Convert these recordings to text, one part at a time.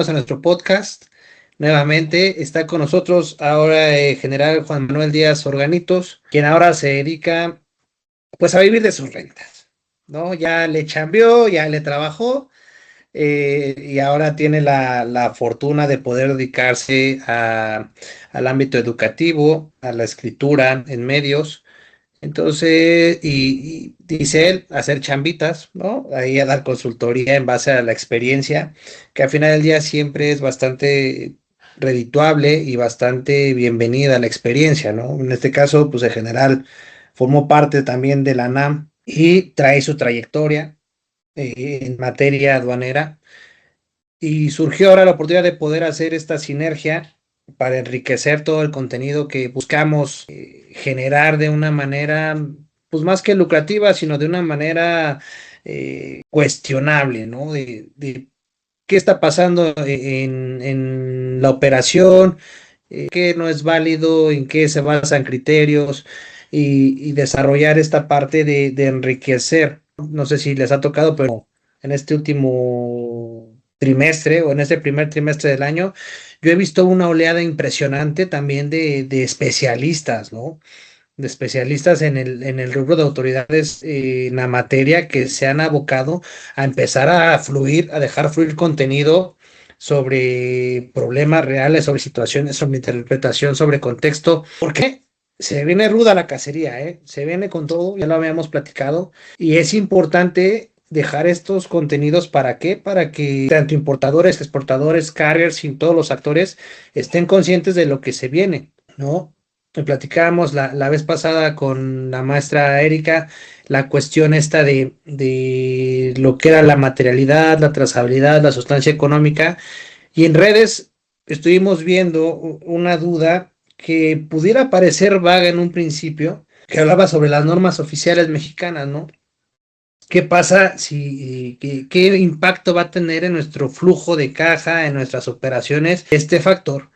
bienvenidos a nuestro podcast. Nuevamente está con nosotros ahora el general Juan Manuel Díaz Organitos, quien ahora se dedica pues a vivir de sus rentas, ¿no? Ya le chambeó, ya le trabajó y ahora tiene la fortuna de poder dedicarse al ámbito educativo, a la escritura en medios. Entonces, y dice él, hacer chambitas, ¿no? Ahí a dar consultoría en base a la experiencia, que al final del día siempre es bastante redituable y bastante bienvenida la experiencia, ¿no? En este caso, pues en general formó parte también de la NAM y trae su trayectoria en materia aduanera y surgió ahora la oportunidad de poder hacer esta sinergia para enriquecer todo el contenido que buscamos generar de una manera, pues más que lucrativa, sino de una manera cuestionable, ¿no? De qué está pasando en la operación, qué no es válido, en qué se basan criterios y desarrollar esta parte de enriquecer. No sé si les ha tocado, pero en este último trimestre o en este primer trimestre del año, yo he visto una oleada impresionante también de especialistas, ¿no? De especialistas en el rubro de autoridades en la materia que se han abocado a empezar a fluir, a dejar fluir contenido sobre problemas reales, sobre situaciones, sobre interpretación, sobre contexto, porque se viene ruda la cacería, ¿eh? Se viene con todo, ya lo habíamos platicado, y es importante dejar estos contenidos ¿para qué? Para que tanto importadores, exportadores, carriers y todos los actores estén conscientes de lo que se viene, ¿no? Platicábamos la vez pasada con la maestra Erika la cuestión esta de lo que era la materialidad, la trazabilidad, la sustancia económica, y en redes estuvimos viendo una duda que pudiera parecer vaga en un principio, que hablaba sobre las normas oficiales mexicanas, ¿no? ¿Qué pasa si, qué impacto va a tener en nuestro flujo de caja, en nuestras operaciones, este factor?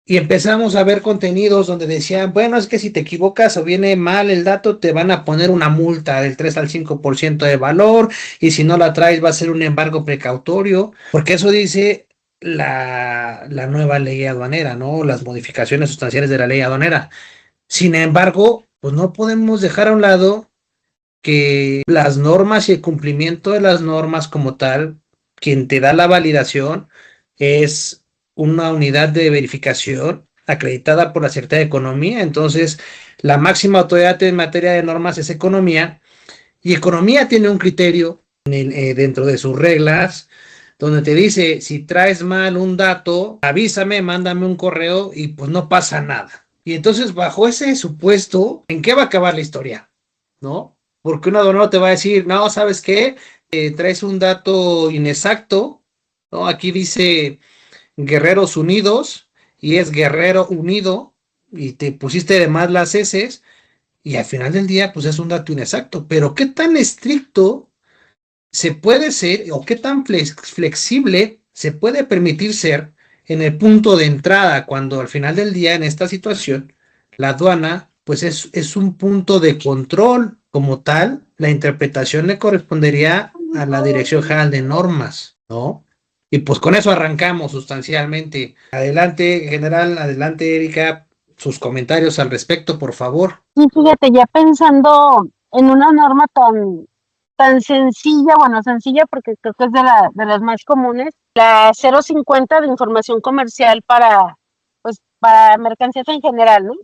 Y empezamos a ver contenidos donde decían, bueno, es que si te equivocas o viene mal el dato, te van a poner una multa del 3 al 5% de valor, y si no la traes va a ser un embargo precautorio, porque eso dice la nueva ley aduanera, ¿no? Las modificaciones sustanciales de la ley aduanera. Sin embargo, pues no podemos dejar a un lado que las normas y el cumplimiento de las normas como tal, quien te da la validación es una unidad de verificación acreditada por la Secretaría de Economía. Entonces, la máxima autoridad en materia de normas es Economía, y Economía tiene un criterio dentro de sus reglas donde te dice, si traes mal un dato, avísame, mándame un correo y pues no pasa nada. Y entonces, bajo ese supuesto, ¿en qué va a acabar la historia? ¿No? Porque un aduanero te va a decir, no, ¿sabes qué? Traes un dato inexacto, ¿no? Aquí dice Guerreros Unidos y es Guerrero Unido y te pusiste de más las heces y al final del día, pues es un dato inexacto. Pero ¿qué tan estricto se puede ser o qué tan flexible se puede permitir ser en el punto de entrada cuando al final del día en esta situación la aduana pues es un punto de control como tal? La interpretación le correspondería a la Dirección General de Normas, ¿no? Y pues con eso arrancamos sustancialmente. Adelante, general, adelante, Erika, sus comentarios al respecto, por favor. Y fíjate, ya pensando en una norma tan sencilla, bueno, sencilla porque creo que es de las más comunes, la 050 de información comercial pues, para mercancías en general, ¿no?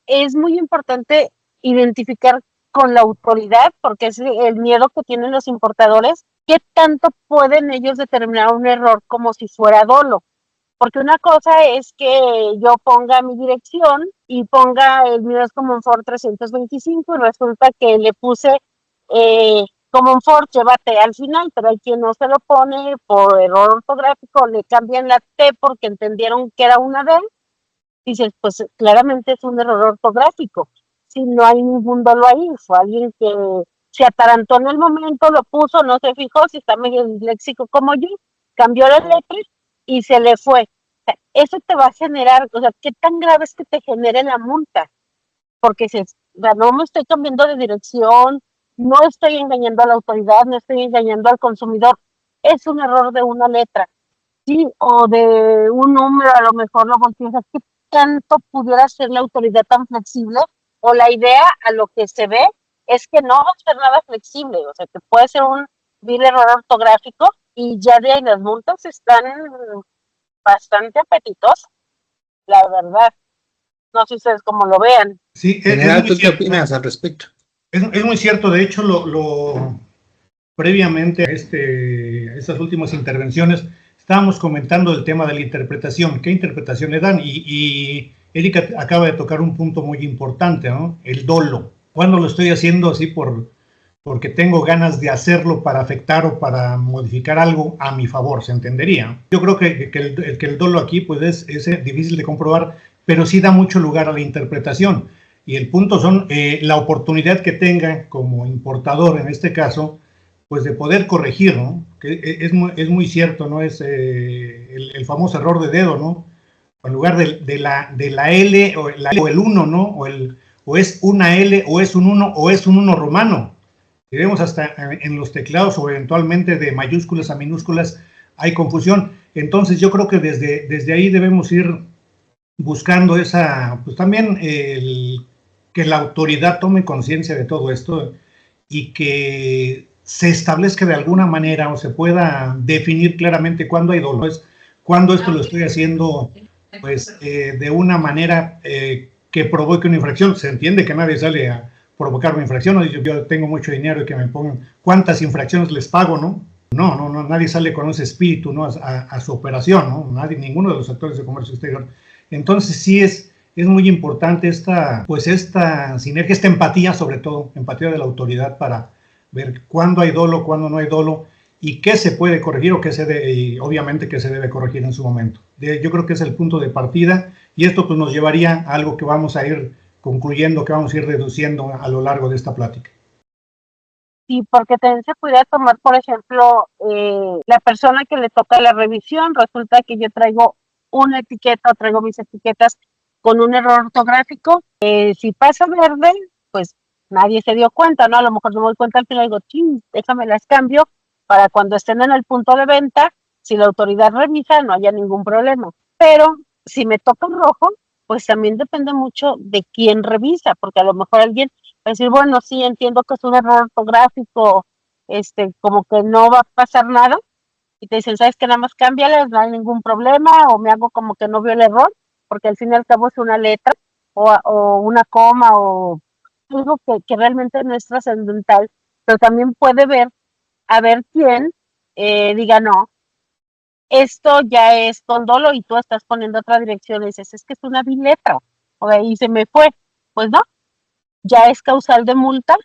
Es muy importante identificar con la autoridad, porque es el miedo que tienen los importadores, qué tanto pueden ellos determinar un error como si fuera dolo. Porque una cosa es que yo ponga mi dirección y ponga el mío es Common Fort 325 y resulta que le puse Common Fort, llévate al final, pero hay quien no se lo pone por error ortográfico, le cambian la T porque entendieron que era una D. Dices, pues claramente es un error ortográfico. Si no hay ningún dolo ahí, fue alguien que se atarantó en el momento, lo puso, no se fijó si está medio disléxico como yo, cambió las letras y se le fue. O sea, eso te va a generar, o sea, ¿qué tan grave es que te genere la multa? Porque si, o sea, no me estoy cambiando de dirección, no estoy engañando a la autoridad, no estoy engañando al consumidor, es un error de una letra. sí, o de un número, a lo mejor lo volteas, ¿qué tanto pudiera ser la autoridad tan flexible? O la idea a lo que se ve es que no va a ser nada flexible, o sea, que puede ser un vil error ortográfico y ya de ahí las multas están bastante apetitosas, la verdad. No sé ustedes cómo lo vean. Sí, En es general, muy ¿tú qué cierto. opinas al respecto? Es muy cierto, de hecho, previamente a estas últimas intervenciones, estábamos comentando el tema de la interpretación, qué interpretación le dan, y Erika acaba de tocar un punto muy importante, ¿no? El dolo. ¿Cuándo lo estoy haciendo así porque tengo ganas de hacerlo para afectar o para modificar algo a mi favor? Se entendería. Yo creo que el dolo aquí pues es difícil de comprobar, pero sí da mucho lugar a la interpretación. Y el punto son la oportunidad que tenga como importador, en este caso, pues de poder corregir, ¿no? Que es muy cierto, ¿no? Es el famoso error de dedo, ¿no? En lugar de la L o el 1, ¿no? O es una L o es un 1 o es un 1 romano. Si vemos hasta en los teclados o eventualmente de mayúsculas a minúsculas hay confusión. Entonces yo creo que desde ahí debemos ir buscando pues también que la autoridad tome conciencia de todo esto y que se establezca de alguna manera o se pueda definir claramente cuándo hay dolo, cuándo esto lo estoy haciendo pues de una manera que provoque una infracción. Se entiende que nadie sale a provocar una infracción, ¿no? Yo tengo mucho dinero y que me pongan cuántas infracciones les pago, ¿no? No, nadie sale con ese espíritu, ¿no? a su operación, ¿no? Ninguno de los actores de comercio exterior. Entonces sí es muy importante esta sinergia, esta empatía, sobre todo, empatía de la autoridad para ver cuándo hay dolo, cuándo no hay dolo y qué se puede corregir o y obviamente qué se debe corregir en su momento. Yo creo que es el punto de partida y esto pues nos llevaría a algo que vamos a ir concluyendo, que vamos a ir reduciendo a lo largo de esta plática. Sí, porque también se pudiera tomar, por ejemplo, la persona que le toca la revisión, resulta que yo traigo una etiqueta o traigo mis etiquetas con un error ortográfico, si pasa verde, pues nadie se dio cuenta, ¿no? A lo mejor no me doy cuenta al final, digo, ching, déjame las cambio para cuando estén en el punto de venta, si la autoridad revisa, no haya ningún problema. Pero si me toca rojo, pues también depende mucho de quién revisa, porque a lo mejor alguien va a decir, bueno, sí, entiendo que es un error ortográfico, como que no va a pasar nada, y te dicen, ¿sabes qué? Nada más cámbiale, no hay ningún problema, o me hago como que no veo el error, porque al fin y al cabo es una letra, o una coma, o algo que realmente no es trascendental, pero también puede ver, a ver quién diga, no, esto ya es con dolo y tú estás poniendo otra dirección y dices, es que es una letra, o ahí se me fue. Pues no, ya es causal de multa.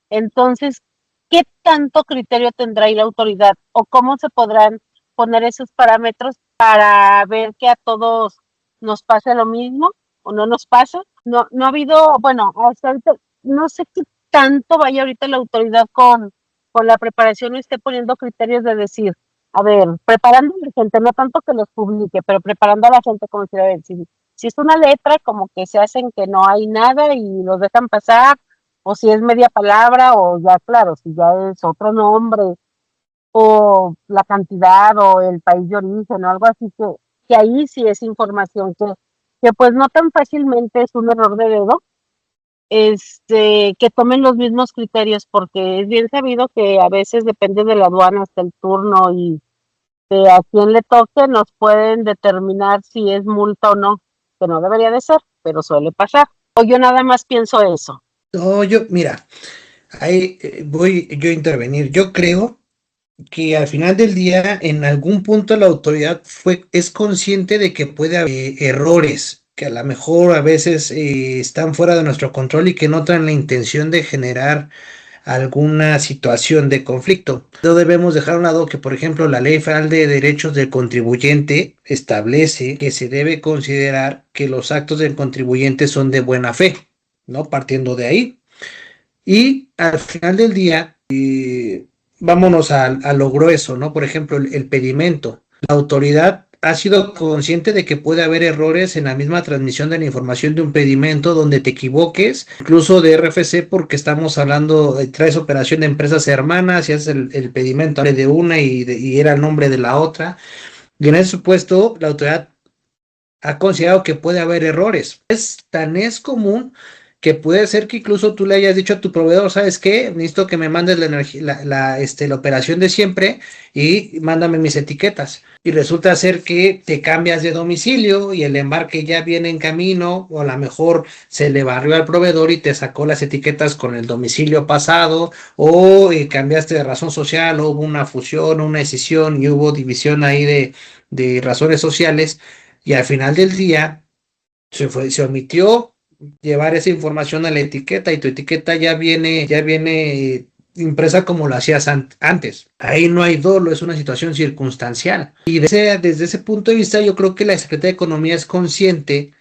Entonces, ¿qué tanto criterio tendrá ahí la autoridad o cómo se podrán poner esos parámetros para ver que a todos nos pase lo mismo o no nos pasa? No ha habido, bueno, hasta ahorita, no sé qué tanto vaya ahorita la autoridad con la preparación y esté poniendo criterios de decir, a ver, preparando a la gente, no tanto que los publique, pero preparando a la gente como decir, a ver, si es una letra, como que se hacen que no hay nada y los dejan pasar, o si es media palabra, o ya, claro, si ya es otro nombre, o la cantidad, o el país de origen, o algo así, que ahí sí es información que pues no tan fácilmente es un error de dedo, que tomen los mismos criterios, porque es bien sabido que a veces depende de la aduana hasta el turno y que a quien le toque nos pueden determinar si es multa o no, que no debería de ser, pero suele pasar. O yo nada más pienso eso. No, mira, ahí voy yo a intervenir. Yo creo que al final del día, en algún punto la autoridad es consciente de que puede haber errores, que a lo mejor a veces están fuera de nuestro control y que no traen la intención de generar alguna situación de conflicto. No debemos dejar a un lado que, por ejemplo, la Ley Federal de Derechos del Contribuyente establece que se debe considerar que los actos del contribuyente son de buena fe, ¿no? Partiendo de ahí. Y al final del día, vámonos a lo grueso, ¿no? Por ejemplo, el pedimento. La autoridad ha sido consciente de que puede haber errores en la misma transmisión de la información de un pedimento donde te equivoques, incluso de RFC, porque estamos hablando, traes operación de empresas hermanas y haces el pedimento de una y era el nombre de la otra. Y en ese supuesto, la autoridad ha considerado que puede haber errores. Es común que puede ser que incluso tú le hayas dicho a tu proveedor, ¿sabes qué? Necesito que me mandes la energía, la operación de siempre y mándame mis etiquetas. Y resulta ser que te cambias de domicilio y el embarque ya viene en camino, o a lo mejor se le barrió al proveedor y te sacó las etiquetas con el domicilio pasado, o cambiaste de razón social, o hubo una fusión, una escisión y hubo división ahí de razones sociales, y al final del día se omitió llevar esa información a la etiqueta y tu etiqueta ya viene impresa como lo hacías antes. Ahí no hay dolo, es una situación circunstancial. Y desde ese punto de vista, yo creo que la Secretaría de Economía es consciente,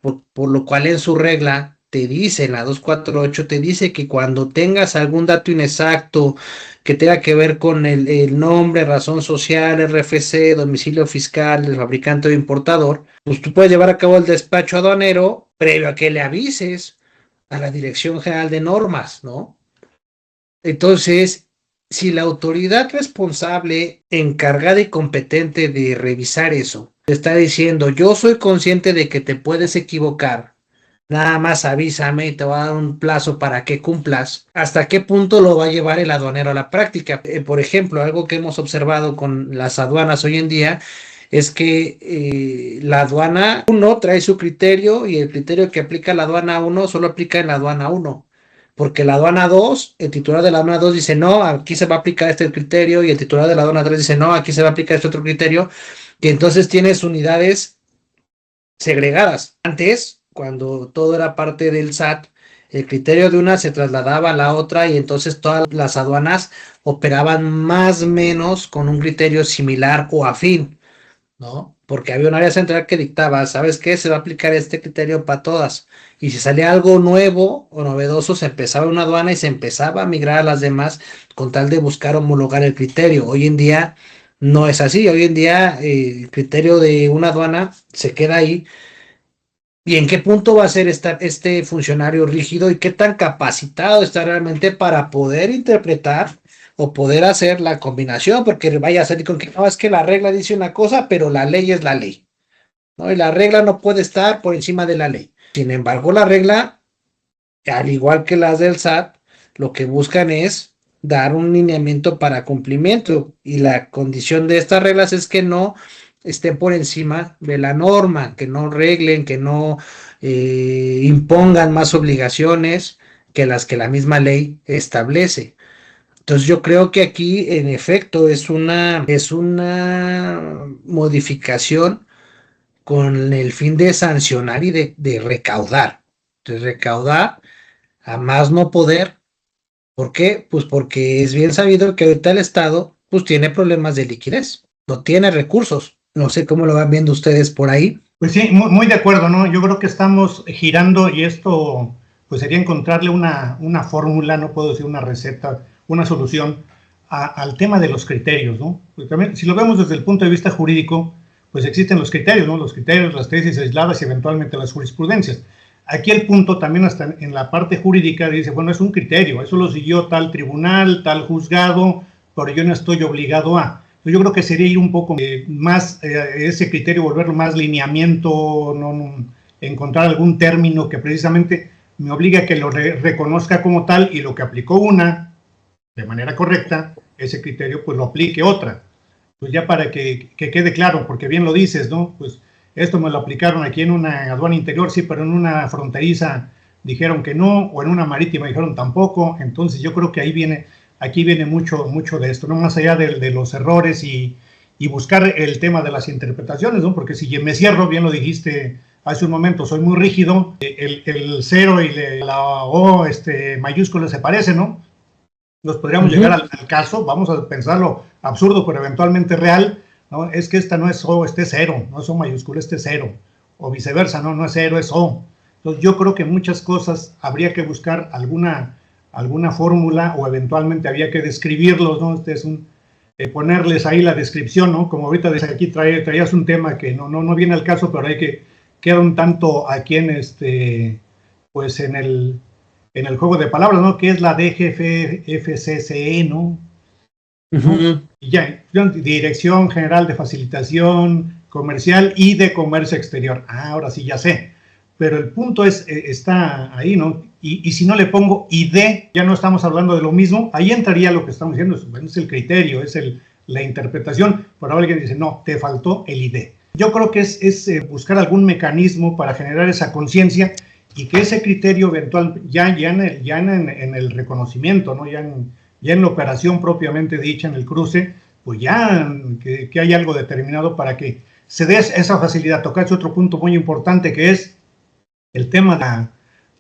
por lo cual en su regla te dice, en la 248, te dice que cuando tengas algún dato inexacto que tenga que ver con el nombre, razón social, RFC, domicilio fiscal del fabricante o importador, pues tú puedes llevar a cabo el despacho aduanero previo a que le avises a la Dirección General de Normas, ¿no? Entonces, si la autoridad responsable, encargada y competente de revisar eso, te está diciendo, yo soy consciente de que te puedes equivocar, nada más avísame y te voy a dar un plazo para que cumplas, ¿hasta qué punto lo va a llevar el aduanero a la práctica? Por ejemplo, algo que hemos observado con las aduanas hoy en día es que la aduana 1 trae su criterio y el criterio que aplica la aduana 1 solo aplica en la aduana 1. Porque la aduana 2, el titular de la aduana 2 dice, no, aquí se va a aplicar este criterio, y el titular de la aduana 3 dice, no, aquí se va a aplicar este otro criterio, y entonces tienes unidades segregadas. Antes, cuando todo era parte del SAT, el criterio de una se trasladaba a la otra y entonces todas las aduanas operaban más o menos con un criterio similar o afín, ¿no? Porque había un área central que dictaba, ¿sabes qué? Se va a aplicar este criterio para todas. Y si salía algo nuevo o novedoso, se empezaba una aduana y se empezaba a migrar a las demás con tal de buscar homologar el criterio. Hoy en día no es así. Hoy en día el criterio de una aduana se queda ahí. ¿Y en qué punto va a ser este funcionario rígido y qué tan capacitado está realmente para poder interpretar o poder hacer la combinación? Porque vaya a salir con que no, es que la regla dice una cosa, pero la ley es la ley, ¿no? Y la regla no puede estar por encima de la ley. Sin embargo, la regla, al igual que las del SAT, lo que buscan es dar un lineamiento para cumplimiento, y la condición de estas reglas es que no estén por encima de la norma, que no reglen, que no impongan más obligaciones que las que la misma ley establece. Entonces yo creo que aquí en efecto es una modificación con el fin de sancionar y de recaudar. Entonces recaudar a más no poder. ¿Por qué? Pues porque es bien sabido que ahorita el Estado pues tiene problemas de liquidez, no tiene recursos. No sé cómo lo van viendo ustedes por ahí. Pues sí, muy de acuerdo, ¿no? Yo creo que estamos girando y esto pues sería encontrarle una fórmula, no puedo decir una receta, una solución al tema de los criterios, ¿no? Porque también, si lo vemos desde el punto de vista jurídico, pues existen los criterios, ¿no? Los criterios, las tesis aisladas y eventualmente las jurisprudencias. Aquí el punto también hasta en la parte jurídica dice, bueno, es un criterio, eso lo siguió tal tribunal, tal juzgado, pero yo no estoy obligado a. Yo creo que sería ir un poco más ese criterio, volverlo más lineamiento, no encontrar algún término que precisamente me obligue a que lo reconozca como tal, y lo que aplicó una de manera correcta, ese criterio pues lo aplique otra. Pues ya para que quede claro, porque bien lo dices, ¿no? Pues esto me lo aplicaron aquí en una aduana interior, sí, pero en una fronteriza dijeron que no, o en una marítima dijeron tampoco. Entonces yo creo que aquí viene mucho de esto, ¿no? Más allá de los errores y buscar el tema de las interpretaciones, ¿no? Porque si me cierro, bien lo dijiste hace un momento, soy muy rígido, el cero y la O mayúscula se parecen, ¿no? Nos podríamos llegar al caso, vamos a pensarlo absurdo, pero eventualmente real, ¿no? Es que esta no es O, este es cero, no es O mayúscula, este es cero, o viceversa, no es cero, es O. Entonces yo creo que muchas cosas habría que buscar alguna fórmula, o eventualmente había que describirlos, ¿no? Ponerles ahí la descripción, ¿no? Como ahorita desde aquí traías un tema que no viene al caso, pero hay que queda un tanto aquí pues en el juego de palabras, ¿no? Que es la DGFCCE, ¿no? Uh-huh. Y ya, Dirección General de Facilitación Comercial y de Comercio Exterior. Ahora sí ya sé. Pero el punto está ahí, ¿no? Y si no le pongo ID, ya no estamos hablando de lo mismo, ahí entraría lo que estamos diciendo, es el criterio, la interpretación. Por ahora alguien dice, no, te faltó el ID. Yo creo que es buscar algún mecanismo para generar esa conciencia y que ese criterio eventual, ya en el reconocimiento, ¿no? Ya en la operación propiamente dicha, en el cruce, pues ya que hay algo determinado para que se dé esa facilidad. Tocaste otro punto muy importante que es el tema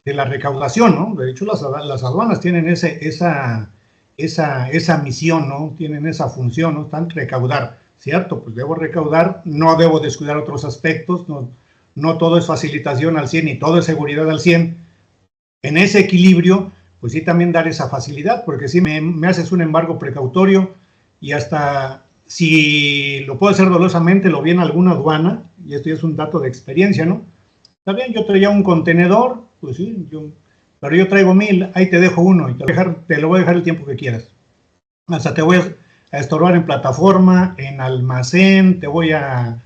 de la recaudación, ¿no? De hecho, las aduanas tienen esa misión, ¿no? Tienen esa función, ¿no? Están recaudar, ¿cierto? Pues debo recaudar, no debo descuidar otros aspectos, no todo es facilitación al 100 ni todo es seguridad al 100. En ese equilibrio, pues sí también dar esa facilidad, porque si me haces un embargo precautorio y hasta si lo puedo hacer dolosamente, lo viene alguna aduana, y esto ya es un dato de experiencia, ¿no? Está bien, yo traía un contenedor, pues sí, pero yo traigo 1000, ahí te dejo uno y te lo voy a dejar el tiempo que quieras. Hasta te voy a estorbar en plataforma, en almacén, te voy a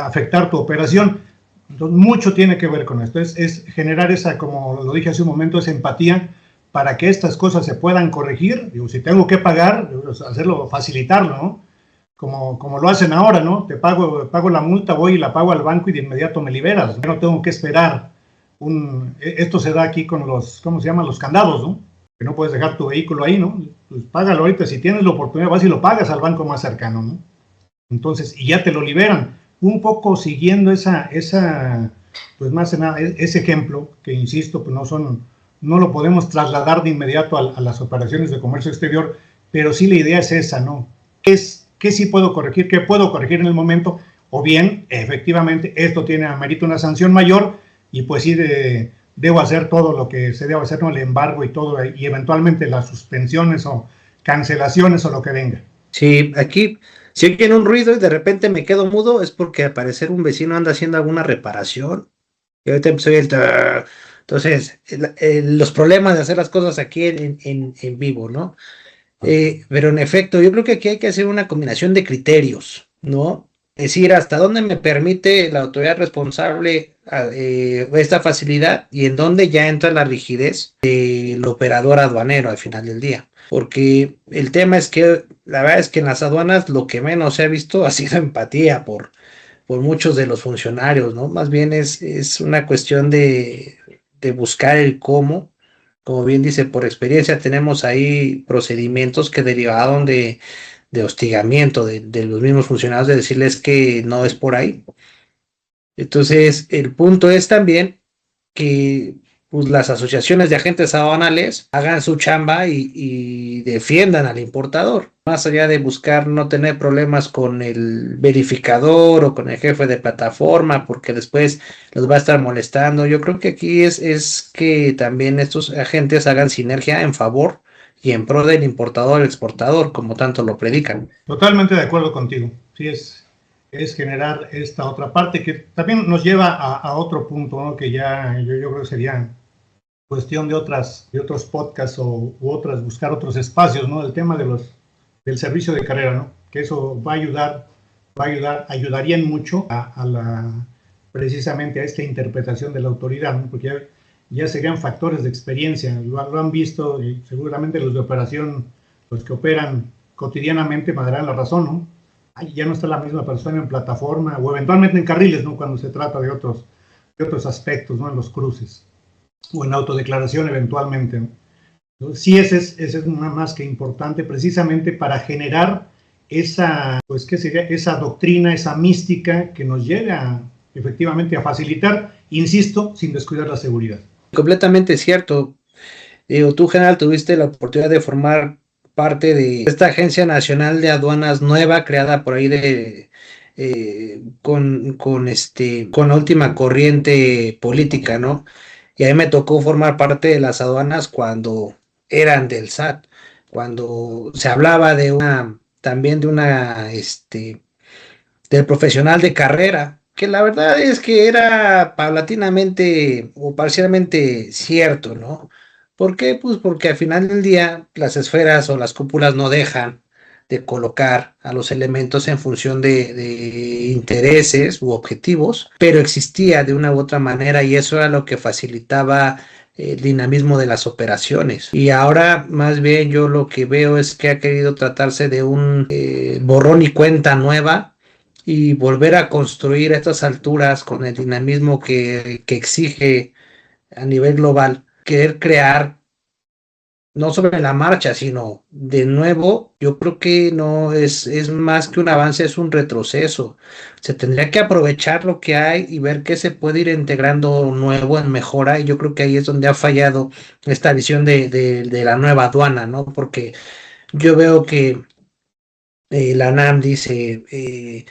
afectar tu operación. Entonces, mucho tiene que ver con esto. Es generar esa, como lo dije hace un momento, esa empatía para que estas cosas se puedan corregir. Digo, si tengo que pagar, hacerlo, facilitarlo, ¿no? Como lo hacen ahora, ¿no? Te pago la multa, voy y la pago al banco y de inmediato me liberas. Yo no tengo que esperar. Esto se da aquí con ¿cómo se llaman? Los candados, ¿no? Que no puedes dejar tu vehículo ahí, ¿no? Pues págalo ahorita, si tienes la oportunidad, vas y lo pagas al banco más cercano, ¿no? Entonces, y ya te lo liberan. Un poco siguiendo pues más que nada, ese ejemplo, que insisto, pues no lo podemos trasladar de inmediato a las operaciones de comercio exterior, pero sí la idea es esa, ¿no? ¿Qué sí puedo corregir? ¿Qué puedo corregir en el momento? O bien, efectivamente, esto amerita una sanción mayor y pues sí debo hacer todo lo que se debe hacer, ¿no? El embargo y todo, y eventualmente las suspensiones o cancelaciones o lo que venga. Sí, aquí, si oyen un ruido y de repente me quedo mudo, es porque al parecer un vecino anda haciendo alguna reparación. Y ahorita empezó el... Entonces, los problemas de hacer las cosas aquí en vivo, ¿no? Pero en efecto, yo creo que aquí hay que hacer una combinación de criterios, ¿no? Es decir, hasta dónde me permite la autoridad responsable esta facilidad y en dónde ya entra la rigidez del operador aduanero al final del día. Porque el tema es que la verdad es que en las aduanas lo que menos se ha visto ha sido empatía por muchos de los funcionarios, ¿no? Más bien es una cuestión de buscar el cómo. Como bien dice, por experiencia tenemos ahí procedimientos que derivaron de hostigamiento de los mismos funcionarios, de decirles que no es por ahí. Entonces, el punto es también que pues, las asociaciones de agentes aduanales hagan su chamba y defiendan al importador, más allá de buscar no tener problemas con el verificador o con el jefe de plataforma, porque después los va a estar molestando. Yo creo que aquí es que también estos agentes hagan sinergia en favor y en pro del importador exportador, como tanto lo predican. Totalmente de acuerdo contigo. Sí, es generar esta otra parte que también nos lleva a otro punto, ¿no? Que ya yo creo que sería cuestión de otros podcasts u buscar otros espacios, ¿no? El tema del servicio de carrera, ¿no? Que eso ayudaría mucho precisamente a esta interpretación de la autoridad, ¿no? Porque ya serían factores de experiencia, lo han visto y seguramente los de operación, los que operan cotidianamente me darán la razón, ¿no? Ya no está la misma persona en plataforma o eventualmente en carriles, ¿no? Cuando se trata de otros aspectos, ¿no? En los cruces o en autodeclaración eventualmente, ¿no? Sí, ese es más que importante precisamente para generar pues, ¿qué sería? Esa doctrina, esa mística que nos lleve efectivamente a facilitar, insisto, sin descuidar la seguridad. Completamente cierto. Digo, tú, general, tuviste la oportunidad de formar parte de esta Agencia Nacional de Aduanas nueva, creada por ahí con la última corriente política, ¿no? Y a mí me tocó formar parte de las aduanas cuando eran del SAT, cuando se hablaba también del profesional de carrera, que la verdad es que era paulatinamente o parcialmente cierto, ¿no? ¿Por qué? Pues porque al final del día las esferas o las cúpulas no dejan de colocar a los elementos en función de intereses u objetivos, pero existía de una u otra manera y eso era lo que facilitaba el dinamismo de las operaciones. Y ahora más bien yo lo que veo es que ha querido tratarse de un borrón y cuenta nueva y volver a construir a estas alturas con el dinamismo que exige a nivel global, querer crear no sobre la marcha, sino de nuevo, yo creo que no es más que un avance, es un retroceso. Se tendría que aprovechar lo que hay y ver qué se puede ir integrando nuevo en mejora, y yo creo que ahí es donde ha fallado esta visión de la nueva aduana, ¿no? Porque yo veo que la NAM dice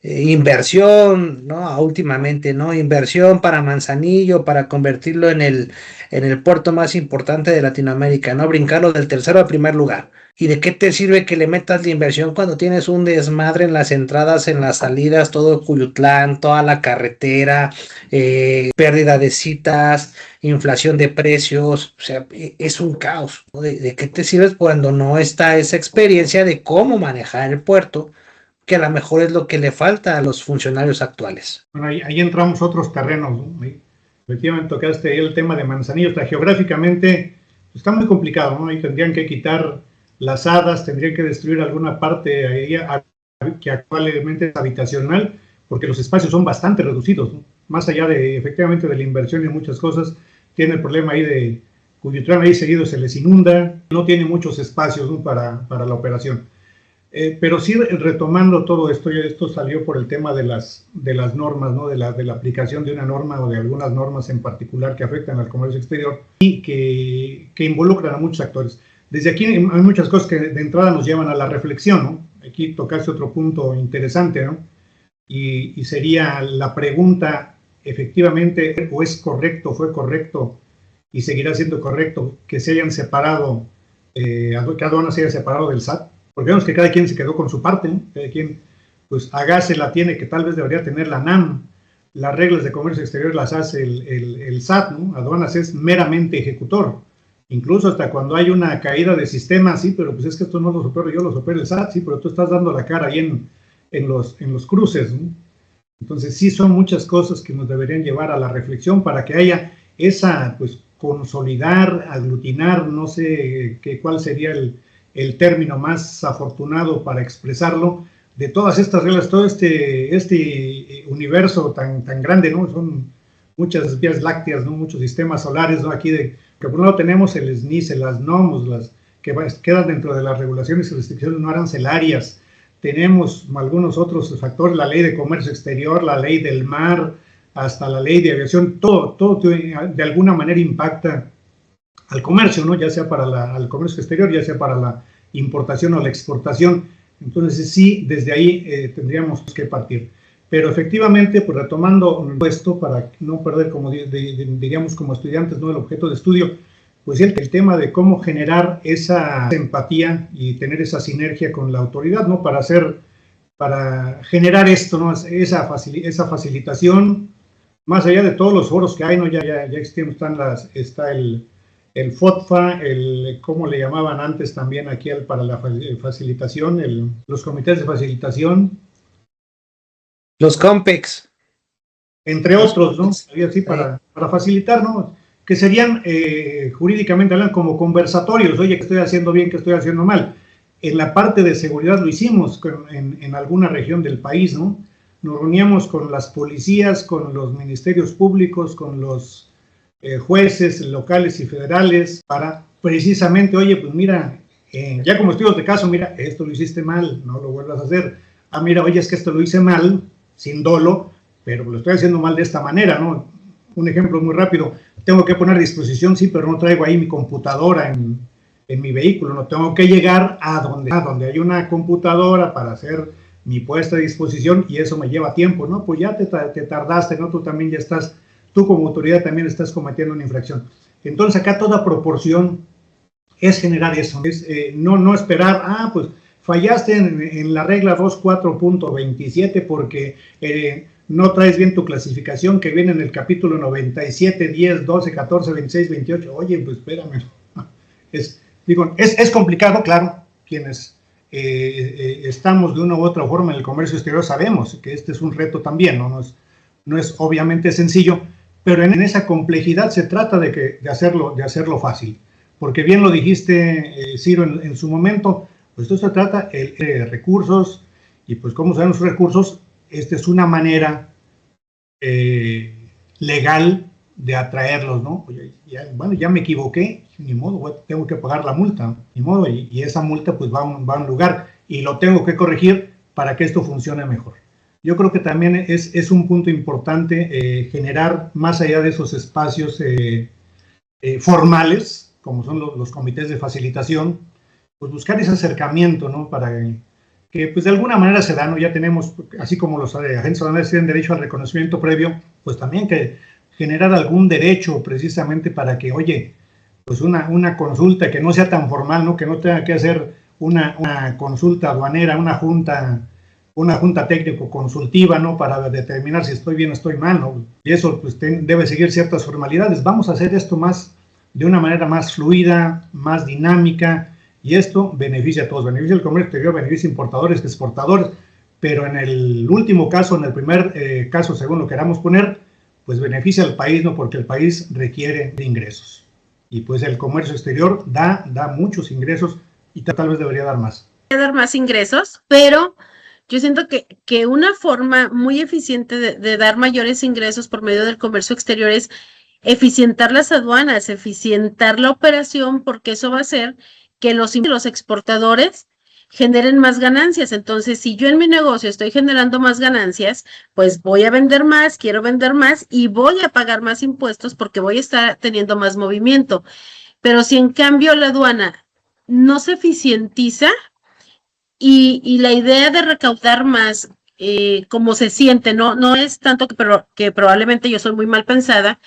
inversión, ¿no? Últimamente, ¿no? Inversión para Manzanillo, para convertirlo en el puerto más importante de Latinoamérica, ¿no? Brincarlo del tercero al primer lugar. ¿Y de qué te sirve que le metas la inversión cuando tienes un desmadre en las entradas, en las salidas, todo Cuyutlán, toda la carretera, pérdida de citas, inflación de precios? O sea, es un caos, ¿no? ¿De qué te sirves cuando no está esa experiencia de cómo manejar el puerto, que a lo mejor es lo que le falta a los funcionarios actuales? Bueno, ahí entramos otros terrenos, ¿no? Efectivamente tocaste el tema de Manzanillo, está geográficamente está muy complicado, ¿no? Ahí tendrían que quitar las hadas, tendrían que destruir alguna parte ahí que actualmente es habitacional, porque los espacios son bastante reducidos, ¿no? Más allá de efectivamente de la inversión y muchas cosas, tiene el problema ahí de Cuyutlán, ahí seguido se les inunda, no tiene muchos espacios, ¿no? para la operación. Pero sí, retomando todo esto, ya esto salió por el tema de las normas, ¿no? de la aplicación de una norma o de algunas normas en particular que afectan al comercio exterior y que involucran a muchos actores. Desde aquí hay muchas cosas que de entrada nos llevan a la reflexión, ¿no? Aquí tocaste otro punto interesante, ¿no? Y sería la pregunta, efectivamente, ¿o es correcto, fue correcto y seguirá siendo correcto que se hayan separado, que aduana se haya separado del SAT? Porque vemos que cada quien se quedó con su parte, ¿no? Cada quien, pues, hágase la tiene, que tal vez debería tener la NAM, las reglas de comercio exterior las hace el SAT, ¿no? Aduanas es meramente ejecutor, incluso hasta cuando hay una caída de sistema, sí, pero pues es que esto no lo supero yo, lo supera el SAT, sí, pero tú estás dando la cara ahí en los cruces, ¿no? Entonces sí son muchas cosas que nos deberían llevar a la reflexión para que haya esa, pues, consolidar, aglutinar, no sé cuál sería el término más afortunado para expresarlo, de todas estas reglas, todo este universo tan grande, ¿no? Son muchas vías lácteas, ¿no? Muchos sistemas solares, ¿no? Aquí que por un lado tenemos el SNIS, las NOMS, las que quedan dentro de las regulaciones y restricciones no arancelarias, tenemos algunos otros factores, la ley de comercio exterior, la ley del mar, hasta la ley de aviación, todo de alguna manera impacta al comercio, ¿no? Ya sea al comercio exterior, ya sea para la importación o la exportación. Entonces sí, desde ahí tendríamos que partir. Pero efectivamente, pues retomando esto, para no perder, como diríamos como estudiantes, ¿no? El objeto de estudio, pues el tema de cómo generar esa empatía y tener esa sinergia con la autoridad, ¿no? Para generar esto, ¿no? Esa facilitación, más allá de todos los foros que hay, ¿no? Ya existen, está el FOTFA, ¿cómo le llamaban antes también aquí para la facilitación? Los comités de facilitación. Los COMPEX. Entre otros, ¿no? Así para facilitar, ¿no? Que serían jurídicamente hablando como conversatorios, oye, ¿qué estoy haciendo bien, qué estoy haciendo mal? En la parte de seguridad lo hicimos en alguna región del país, ¿no? Nos reuníamos con las policías, con los ministerios públicos, con los jueces locales y federales para precisamente, oye, pues mira, ya como estudios de caso, mira, esto lo hiciste mal, no lo vuelvas a hacer. Ah, mira, oye, es que esto lo hice mal, sin dolo, pero lo estoy haciendo mal de esta manera, ¿no? Un ejemplo muy rápido, tengo que poner a disposición, sí, pero no traigo ahí mi computadora en mi vehículo, no tengo que llegar a donde hay una computadora para hacer mi puesta a disposición y eso me lleva tiempo, ¿no? Pues ya te tardaste, ¿no? Tú como autoridad también estás cometiendo una infracción. Entonces acá toda proporción es generar eso, es no esperar, pues fallaste en la regla 2.4.27 porque no traes bien tu clasificación que viene en el capítulo 97, 10, 12, 14, 26, 28. Oye, pues espérame. Es complicado, claro, quienes estamos de una u otra forma en el comercio exterior, sabemos que este es un reto también, no es obviamente sencillo, pero en esa complejidad se trata de hacerlo fácil, porque bien lo dijiste, Ciro, en su momento, pues esto se trata de recursos, y pues como saben los recursos, esta es una manera legal de atraerlos, ¿no? Oye, ya me equivoqué, ni modo, tengo que pagar la multa, ni modo, y esa multa pues va a un lugar, y lo tengo que corregir para que esto funcione mejor. Yo creo que también es un punto importante generar, más allá de esos espacios formales, como son los comités de facilitación, pues buscar ese acercamiento, ¿no? Para que pues de alguna manera se da, ¿no? Ya tenemos, así como los agentes aduanales tienen derecho al reconocimiento previo, pues también que generar algún derecho precisamente para que, oye, pues una consulta que no sea tan formal, ¿no? Que no tenga que hacer una consulta aduanera, una junta técnico-consultiva, ¿no? Para determinar si estoy bien o estoy mal, ¿no? Y eso pues debe seguir ciertas formalidades. Vamos a hacer esto de una manera más fluida, más dinámica, y esto beneficia a todos, beneficia al comercio exterior, beneficia a importadores, exportadores, pero en el último caso, en el primer caso, según lo queramos poner, pues beneficia al país, ¿no? Porque el país requiere de ingresos. Y pues el comercio exterior da muchos ingresos y tal vez debería dar más. Dar más ingresos, pero yo siento que una forma muy eficiente de dar mayores ingresos por medio del comercio exterior es eficientar las aduanas, eficientar la operación, porque eso va a hacer que los exportadores generen más ganancias. Entonces, si yo en mi negocio estoy generando más ganancias, pues voy a vender más, quiero vender más y voy a pagar más impuestos porque voy a estar teniendo más movimiento. Pero si en cambio la aduana no se eficientiza y la idea de recaudar más, como se siente, no es tanto que probablemente yo soy muy mal pensada,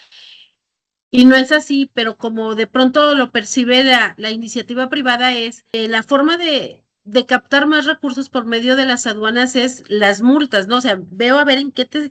y no es así, pero como de pronto lo percibe la iniciativa privada, es la forma de captar más recursos por medio de las aduanas es las multas, ¿no? O sea, veo a ver en qué te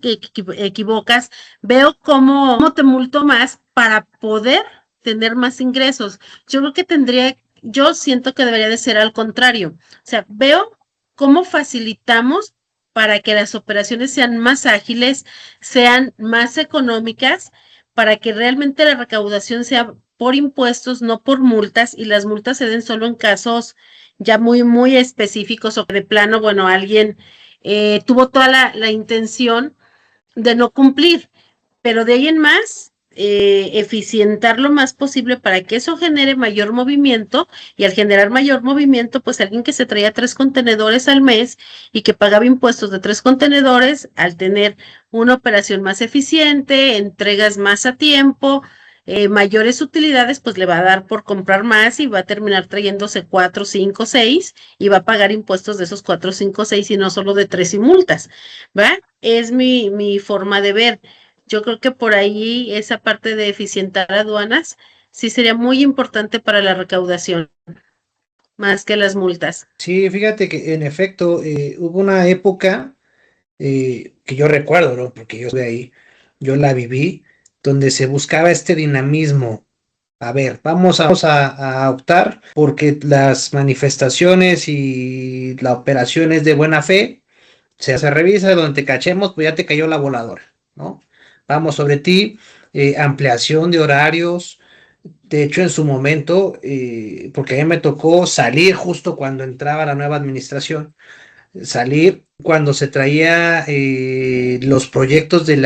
equivocas, veo cómo te multo más para poder tener más ingresos. Yo creo que yo siento que debería de ser al contrario. O sea, veo cómo facilitamos para que las operaciones sean más ágiles, sean más económicas, para que realmente la recaudación sea por impuestos, no por multas, y las multas se den solo en casos ya muy, muy específicos o de plano, bueno, alguien tuvo toda la intención de no cumplir, pero de ahí en más, eficientar lo más posible para que eso genere mayor movimiento, y al generar mayor movimiento, pues alguien que se traía 3 contenedores al mes y que pagaba impuestos de 3 contenedores, al tener una operación más eficiente, entregas más a tiempo, mayores utilidades, pues le va a dar por comprar más y va a terminar trayéndose 4, 5, 6 y va a pagar impuestos de esos 4, 5, 6 y no solo de 3 y multas, ¿va? Es mi forma de ver. Yo creo que por ahí esa parte de eficientar aduanas sí sería muy importante para la recaudación, más que las multas. Sí, fíjate que en efecto hubo una época que yo recuerdo, ¿no? Porque yo estuve ahí, yo la viví, donde se buscaba este dinamismo. A ver, vamos a optar porque las manifestaciones y la operación es de buena fe, se revisa, donde te cachemos, pues ya te cayó la voladora, ¿no? Vamos sobre ti, ampliación de horarios. De hecho, en su momento, porque a mí me tocó salir justo cuando entraba la nueva administración, salir cuando se traía los proyectos de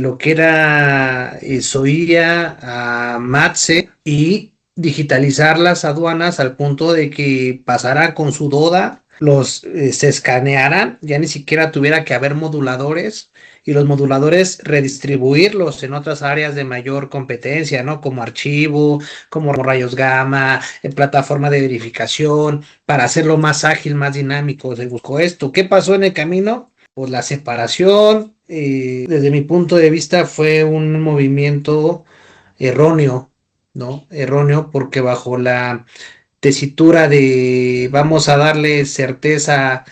lo que era SOIA a MATSE, y digitalizar las aduanas al punto de que pasara con su DODA, se escanearan, ya ni siquiera tuviera que haber moduladores, y los moduladores redistribuirlos en otras áreas de mayor competencia, ¿no? Como archivo, como rayos gamma, en plataforma de verificación, para hacerlo más ágil, más dinámico. Se buscó esto. ¿Qué pasó en el camino? Pues la separación, desde mi punto de vista, fue un movimiento erróneo, ¿no? Erróneo porque bajo la tesitura de vamos a darle certeza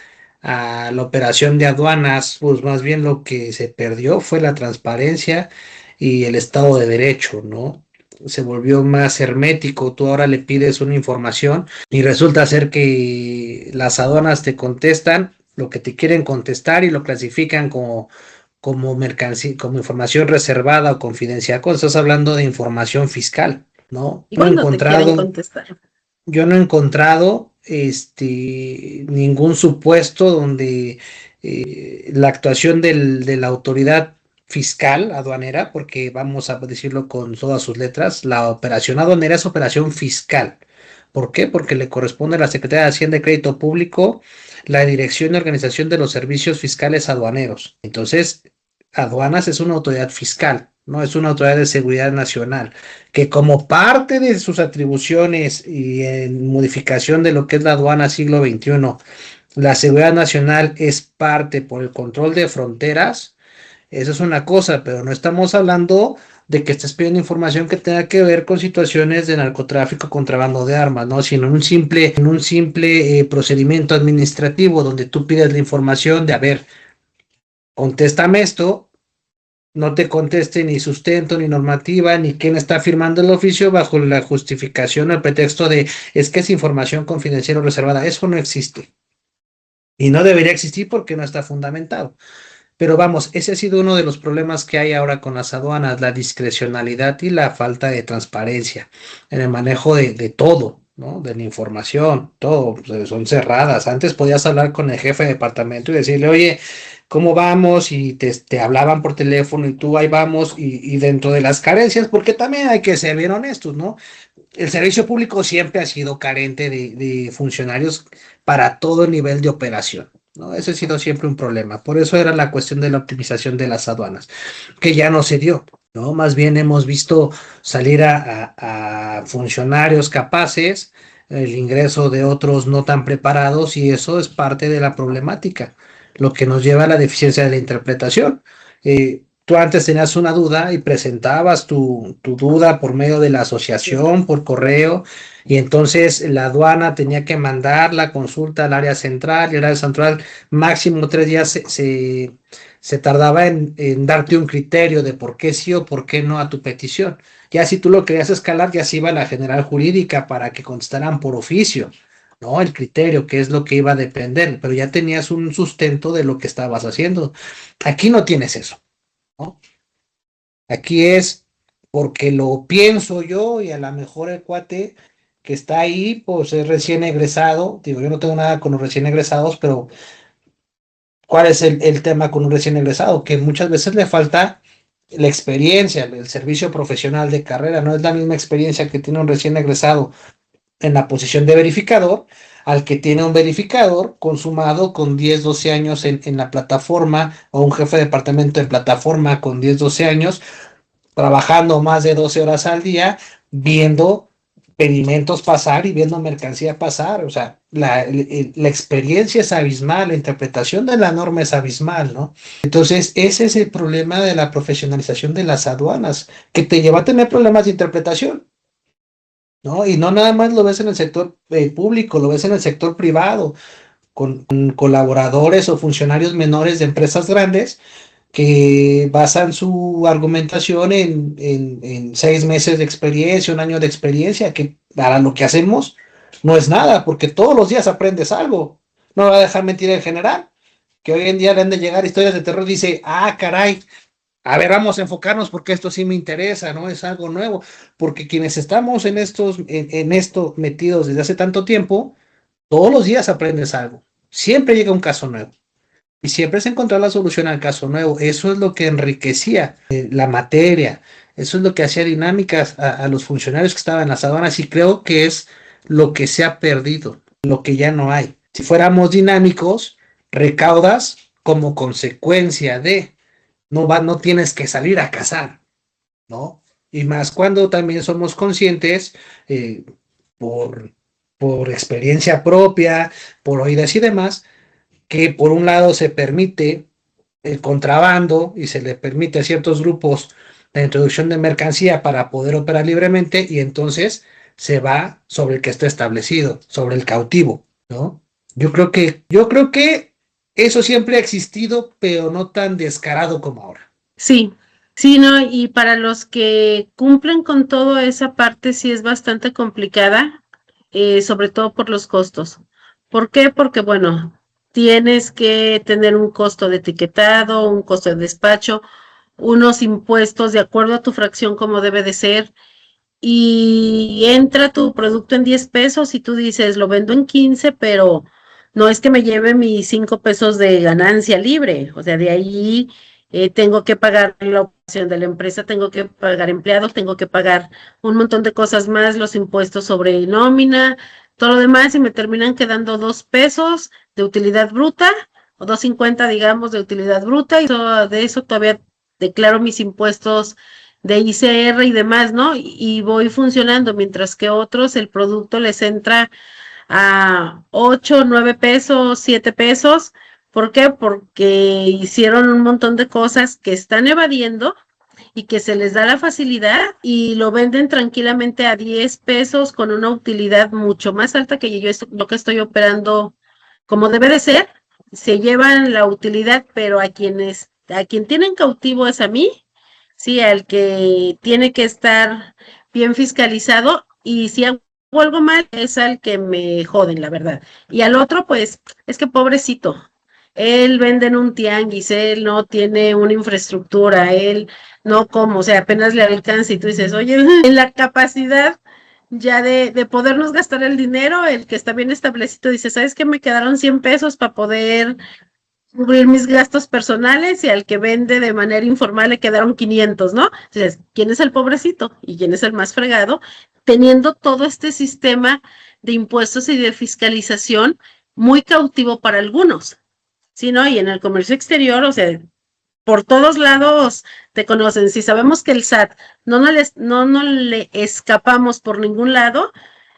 a la operación de aduanas, pues más bien lo que se perdió fue la transparencia y el Estado de Derecho, ¿no? se volvió más hermético. Tú ahora le pides una información y resulta ser que las aduanas te contestan lo que te quieren contestar y lo clasifican como mercancía, como información reservada o confidencial, cuando estás hablando de información fiscal, ¿no? ¿Y cuándo te quieren contestar? Yo no he encontrado ningún supuesto donde la actuación de la autoridad fiscal aduanera, porque vamos a decirlo con todas sus letras, la operación aduanera es operación fiscal. ¿Por qué? Porque le corresponde a la Secretaría de Hacienda y Crédito Público la dirección y organización de los servicios fiscales aduaneros. Entonces, aduanas es una autoridad fiscal, no es una autoridad de seguridad nacional, que como parte de sus atribuciones y en modificación de lo que es la aduana siglo XXI, la seguridad nacional es parte por el control de fronteras. Eso es una cosa, pero no estamos hablando de que estés pidiendo información que tenga que ver con situaciones de narcotráfico, contrabando de armas, ¿no? Sino en un simple procedimiento administrativo donde tú pides la información de, a ver, contéstame esto, no te conteste ni sustento, ni normativa, ni quién está firmando el oficio bajo la justificación o el pretexto de es que es información confidencial o reservada. Eso no existe. Y no debería existir porque no está fundamentado. Pero vamos, ese ha sido uno de los problemas que hay ahora con las aduanas, la discrecionalidad y la falta de transparencia en el manejo de todo, ¿no? De la información, todo, pues, son cerradas. Antes podías hablar con el jefe de departamento y decirle, oye, ¿cómo vamos? Y te hablaban por teléfono y tú ahí vamos y dentro de las carencias, porque también hay que ser bien honestos, ¿no? El servicio público siempre ha sido carente de funcionarios para todo nivel de operación, ¿no? Ese ha sido siempre un problema. Por eso era la cuestión de la optimización de las aduanas, que ya no se dio, ¿no? Más bien hemos visto salir a funcionarios capaces, el ingreso de otros no tan preparados, y eso es parte de la problemática, lo que nos lleva a la deficiencia de la interpretación. Tú antes tenías una duda y presentabas tu duda por medio de la asociación, por correo, y entonces la aduana tenía que mandar la consulta al área central, y el área central máximo 3 días se tardaba en darte un criterio de por qué sí o por qué no a tu petición. Ya si tú lo querías escalar, ya se iba a la general jurídica para que contestaran por oficio, ¿no? El criterio, que es lo que iba a depender, pero ya tenías un sustento de lo que estabas haciendo. Aquí no tienes eso, ¿no? Aquí es porque lo pienso yo y a lo mejor el cuate que está ahí, pues es recién egresado. Digo, yo no tengo nada con los recién egresados, pero ¿cuál es el tema con un recién egresado? Que muchas veces le falta la experiencia, el servicio profesional de carrera. No es la misma experiencia que tiene un recién egresado en la posición de verificador al que tiene un verificador consumado con 10, 12 años en la plataforma, o un jefe de departamento en plataforma con 10, 12 años, trabajando más de 12 horas al día, viendo pedimentos pasar y viendo mercancía pasar. O sea, la experiencia es abismal, la interpretación de la norma es abismal, ¿no? Entonces, ese es el problema de la profesionalización de las aduanas, que te lleva a tener problemas de interpretación, ¿no? Y no nada más lo ves en el sector público, lo ves en el sector privado, con colaboradores o funcionarios menores de empresas grandes que basan su argumentación en 6 meses de experiencia, un año de experiencia, que para lo que hacemos no es nada, porque todos los días aprendes algo. No me va a dejar mentir el general, que hoy en día le han de llegar historias de terror, dice, ah, caray, a ver, vamos a enfocarnos porque esto sí me interesa, ¿no? Es algo nuevo, porque quienes estamos en esto metidos desde hace tanto tiempo, todos los días aprendes algo. Siempre llega un caso nuevo. Y siempre se encontró la solución al caso nuevo. Eso es lo que enriquecía la materia. Eso es lo que hacía dinámicas a los funcionarios que estaban en las aduanas, y creo que es lo que se ha perdido, lo que ya no hay. Si fuéramos dinámicos, recaudas como consecuencia de, no tienes que salir a cazar, ¿no? Y más cuando también somos conscientes por, por experiencia propia, por oídas y demás, que por un lado se permite el contrabando y se le permite a ciertos grupos la introducción de mercancía para poder operar libremente, y entonces se va sobre el que está establecido, sobre el cautivo, ¿no? Yo creo que eso siempre ha existido, pero no tan descarado como ahora. Sí, Sí, no, y para los que cumplen con toda esa parte sí es bastante complicada, sobre todo por los costos. ¿Por qué? Porque, bueno, tienes que tener un costo de etiquetado, un costo de despacho, unos impuestos de acuerdo a tu fracción como debe de ser, y entra tu producto en 10 pesos y tú dices, lo vendo en 15, pero no es que me lleve mis 5 pesos de ganancia libre, o sea, de ahí tengo que pagar la operación de la empresa, tengo que pagar empleados, tengo que pagar un montón de cosas más, los impuestos sobre nómina, todo lo demás, y me terminan quedando 2 pesos de utilidad bruta, o 2.50 digamos de utilidad bruta, y de eso todavía declaro mis impuestos de ICR y demás, ¿no? Y voy funcionando, mientras que otros el producto les entra a 8, 9 pesos, 7 pesos. ¿Por qué? Porque hicieron un montón de cosas que están evadiendo y que se les da la facilidad y lo venden tranquilamente a 10 pesos con una utilidad mucho más alta que yo lo que estoy operando como debe de ser. Se llevan la utilidad, pero a quien tienen cautivo es a mí. Sí, al que tiene que estar bien fiscalizado, y si hago algo mal es al que me joden, la verdad. Y al otro, pues, es que pobrecito, él vende en un tianguis, él no tiene una infraestructura, él no como, o sea, apenas le alcanza y tú dices, oye, en la capacidad ya de podernos gastar el dinero, el que está bien establecido dice, ¿sabes qué? Me quedaron 100 pesos para poder cubrir mis gastos personales, y al que vende de manera informal le quedaron 500, ¿no? Entonces, ¿quién es el pobrecito y quién es el más fregado? Teniendo todo este sistema de impuestos y de fiscalización muy cautivo para algunos, ¿sí, no? Y en el comercio exterior, o sea, por todos lados te conocen. Si sabemos que el SAT no le escapamos por ningún lado,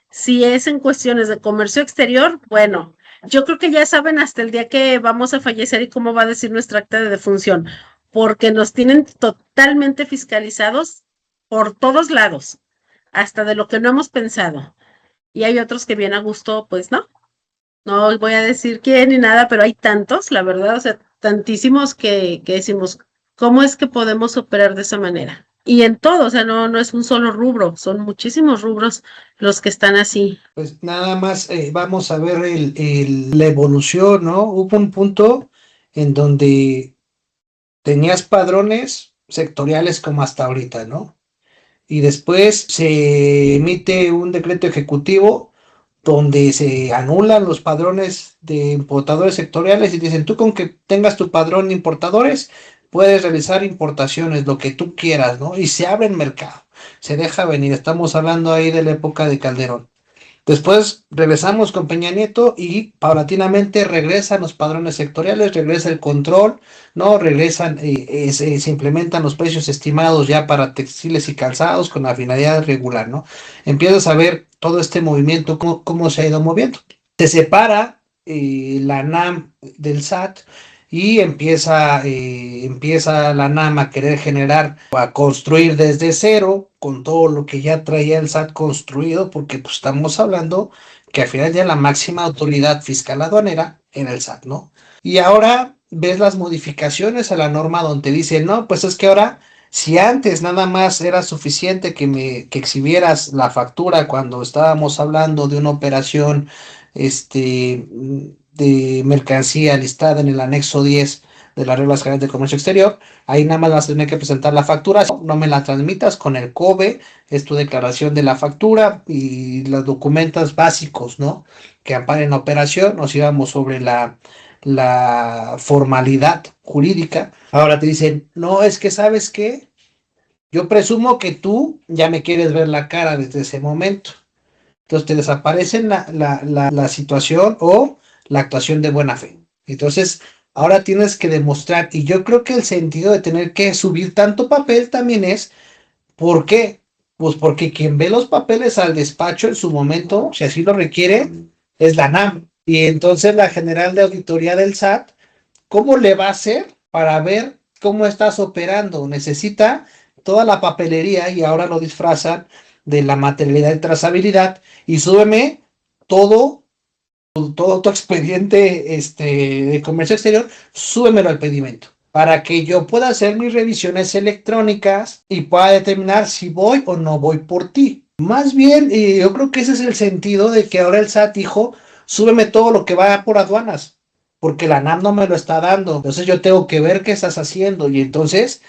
si es en cuestiones de comercio exterior, bueno, yo creo que ya saben hasta el día que vamos a fallecer y cómo va a decir nuestra acta de defunción, porque nos tienen totalmente fiscalizados por todos lados, hasta de lo que no hemos pensado. Y hay otros que bien a gusto, pues no voy a decir quién ni nada, pero hay tantos, la verdad, o sea, tantísimos que decimos, ¿cómo es que podemos operar de esa manera? Y en todo, o sea, no es un solo rubro, son muchísimos rubros los que están así. Pues nada más vamos a ver la evolución, ¿no? Hubo un punto en donde tenías padrones sectoriales como hasta ahorita, ¿no? Y después se emite un decreto ejecutivo donde se anulan los padrones de importadores sectoriales y dicen, tú con que tengas tu padrón de importadores, puedes realizar importaciones, lo que tú quieras, ¿no? Y se abre el mercado, se deja venir. Estamos hablando ahí de la época de Calderón. Después regresamos con Peña Nieto y paulatinamente regresan los padrones sectoriales, regresa el control, ¿no? Regresan, se implementan los precios estimados ya para textiles y calzados con la finalidad regular, ¿no? Empiezas a ver todo este movimiento, cómo se ha ido moviendo. Se separa la NAM del SAT y empieza la NAM a querer generar, a construir desde cero con todo lo que ya traía el SAT construido, porque pues estamos hablando que al final ya la máxima autoridad fiscal aduanera era el SAT, ¿no? Y ahora ves las modificaciones a la norma donde dice, no, pues es que ahora, si antes nada más era suficiente que exhibieras la factura cuando estábamos hablando de una operación de mercancía listada en el anexo 10 de las reglas generales de comercio exterior, ahí nada más vas a tener que presentar la factura, no me la transmitas con el COBE, es tu declaración de la factura y los documentos básicos, ¿no? Que amparen la operación, nos íbamos sobre la formalidad jurídica. Ahora te dicen, no, es que ¿sabes qué? Yo presumo que tú ya me quieres ver la cara desde ese momento. Entonces te desaparecen la situación o la actuación de buena fe. Entonces, ahora tienes que demostrar, y yo creo que el sentido de tener que subir tanto papel también es, ¿por qué? Pues porque quien ve los papeles al despacho en su momento, si así lo requiere, es la NAM. Y entonces la General de Auditoría del SAT, ¿cómo le va a hacer para ver cómo estás operando? Necesita toda la papelería y ahora lo disfrazan de la materialidad y trazabilidad y súbeme todo tu expediente de comercio exterior, súbemelo al pedimento. para que yo pueda hacer mis revisiones electrónicas y pueda determinar si voy o no voy por ti. Más bien, yo creo que ese es el sentido de que ahora el SAT dijo, súbeme todo lo que va por aduanas, porque la ANAM no me lo está dando. Entonces yo tengo que ver qué estás haciendo y entonces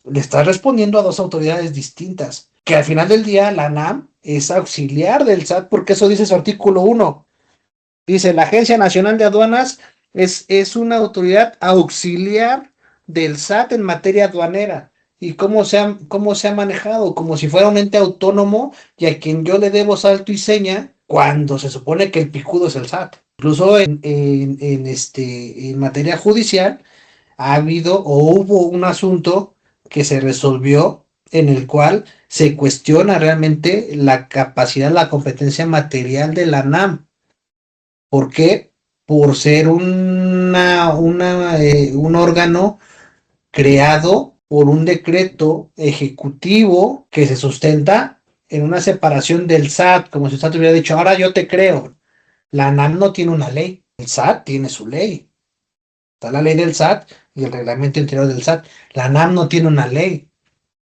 le estás respondiendo a dos autoridades distintas, que al final del día la ANAM es auxiliar del SAT, porque eso dice su artículo 1. Dice, la Agencia Nacional de Aduanas es una autoridad auxiliar del SAT en materia aduanera. ¿Y cómo se ha manejado? Como si fuera un ente autónomo y a quien yo le debo salto y seña cuando se supone que el picudo es el SAT. Incluso en materia judicial ha habido o hubo un asunto que se resolvió en el cual se cuestiona realmente la capacidad, la competencia material de la ANAM. ¿Por qué? Por ser un órgano creado por un decreto ejecutivo que se sustenta en una separación del SAT, como si el SAT hubiera dicho, ahora yo te creo. La ANAM no tiene una ley, el SAT tiene su ley. Está la ley del SAT y el reglamento interior del SAT. La ANAM no tiene una ley.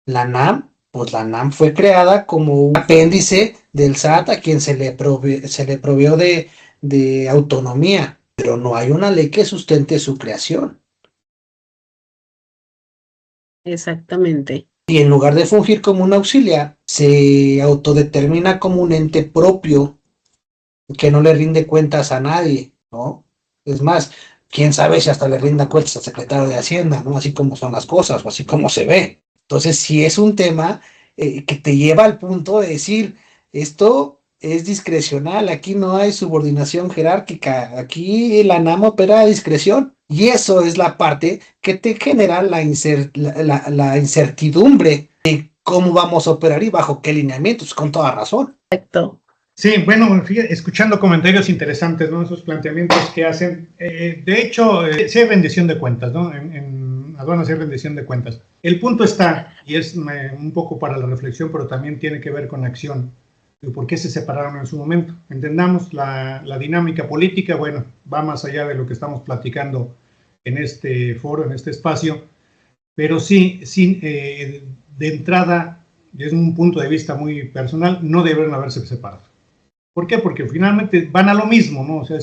La ANAM fue creada como un apéndice del SAT a quien se le proveó de autonomía, pero no hay una ley que sustente su creación. Exactamente. Y en lugar de fungir como un auxiliar, se autodetermina como un ente propio que no le rinde cuentas a nadie, ¿no? Es más, quién sabe si hasta le rinda cuentas al secretario de Hacienda, ¿no? Así como son las cosas o así como se ve. Entonces, sí es un tema que te lleva al punto de decir, esto es discrecional, aquí no hay subordinación jerárquica, aquí la ANAM opera a discreción. Y eso es la parte que te genera la incertidumbre de cómo vamos a operar y bajo qué lineamientos, con toda razón. Exacto. Sí, bueno, fíjate, escuchando comentarios interesantes, ¿no? Esos planteamientos que hacen. De hecho, sí hay rendición de cuentas, ¿no? En aduanas hay rendición de cuentas. El punto está, y es un poco para la reflexión, pero también tiene que ver con acción. ¿Por qué se separaron en su momento? Entendamos la dinámica política, bueno, va más allá de lo que estamos platicando en este foro, en este espacio, pero sí, de entrada, desde un punto de vista muy personal, no deben haberse separado. ¿Por qué? Porque finalmente van a lo mismo, ¿no? O sea,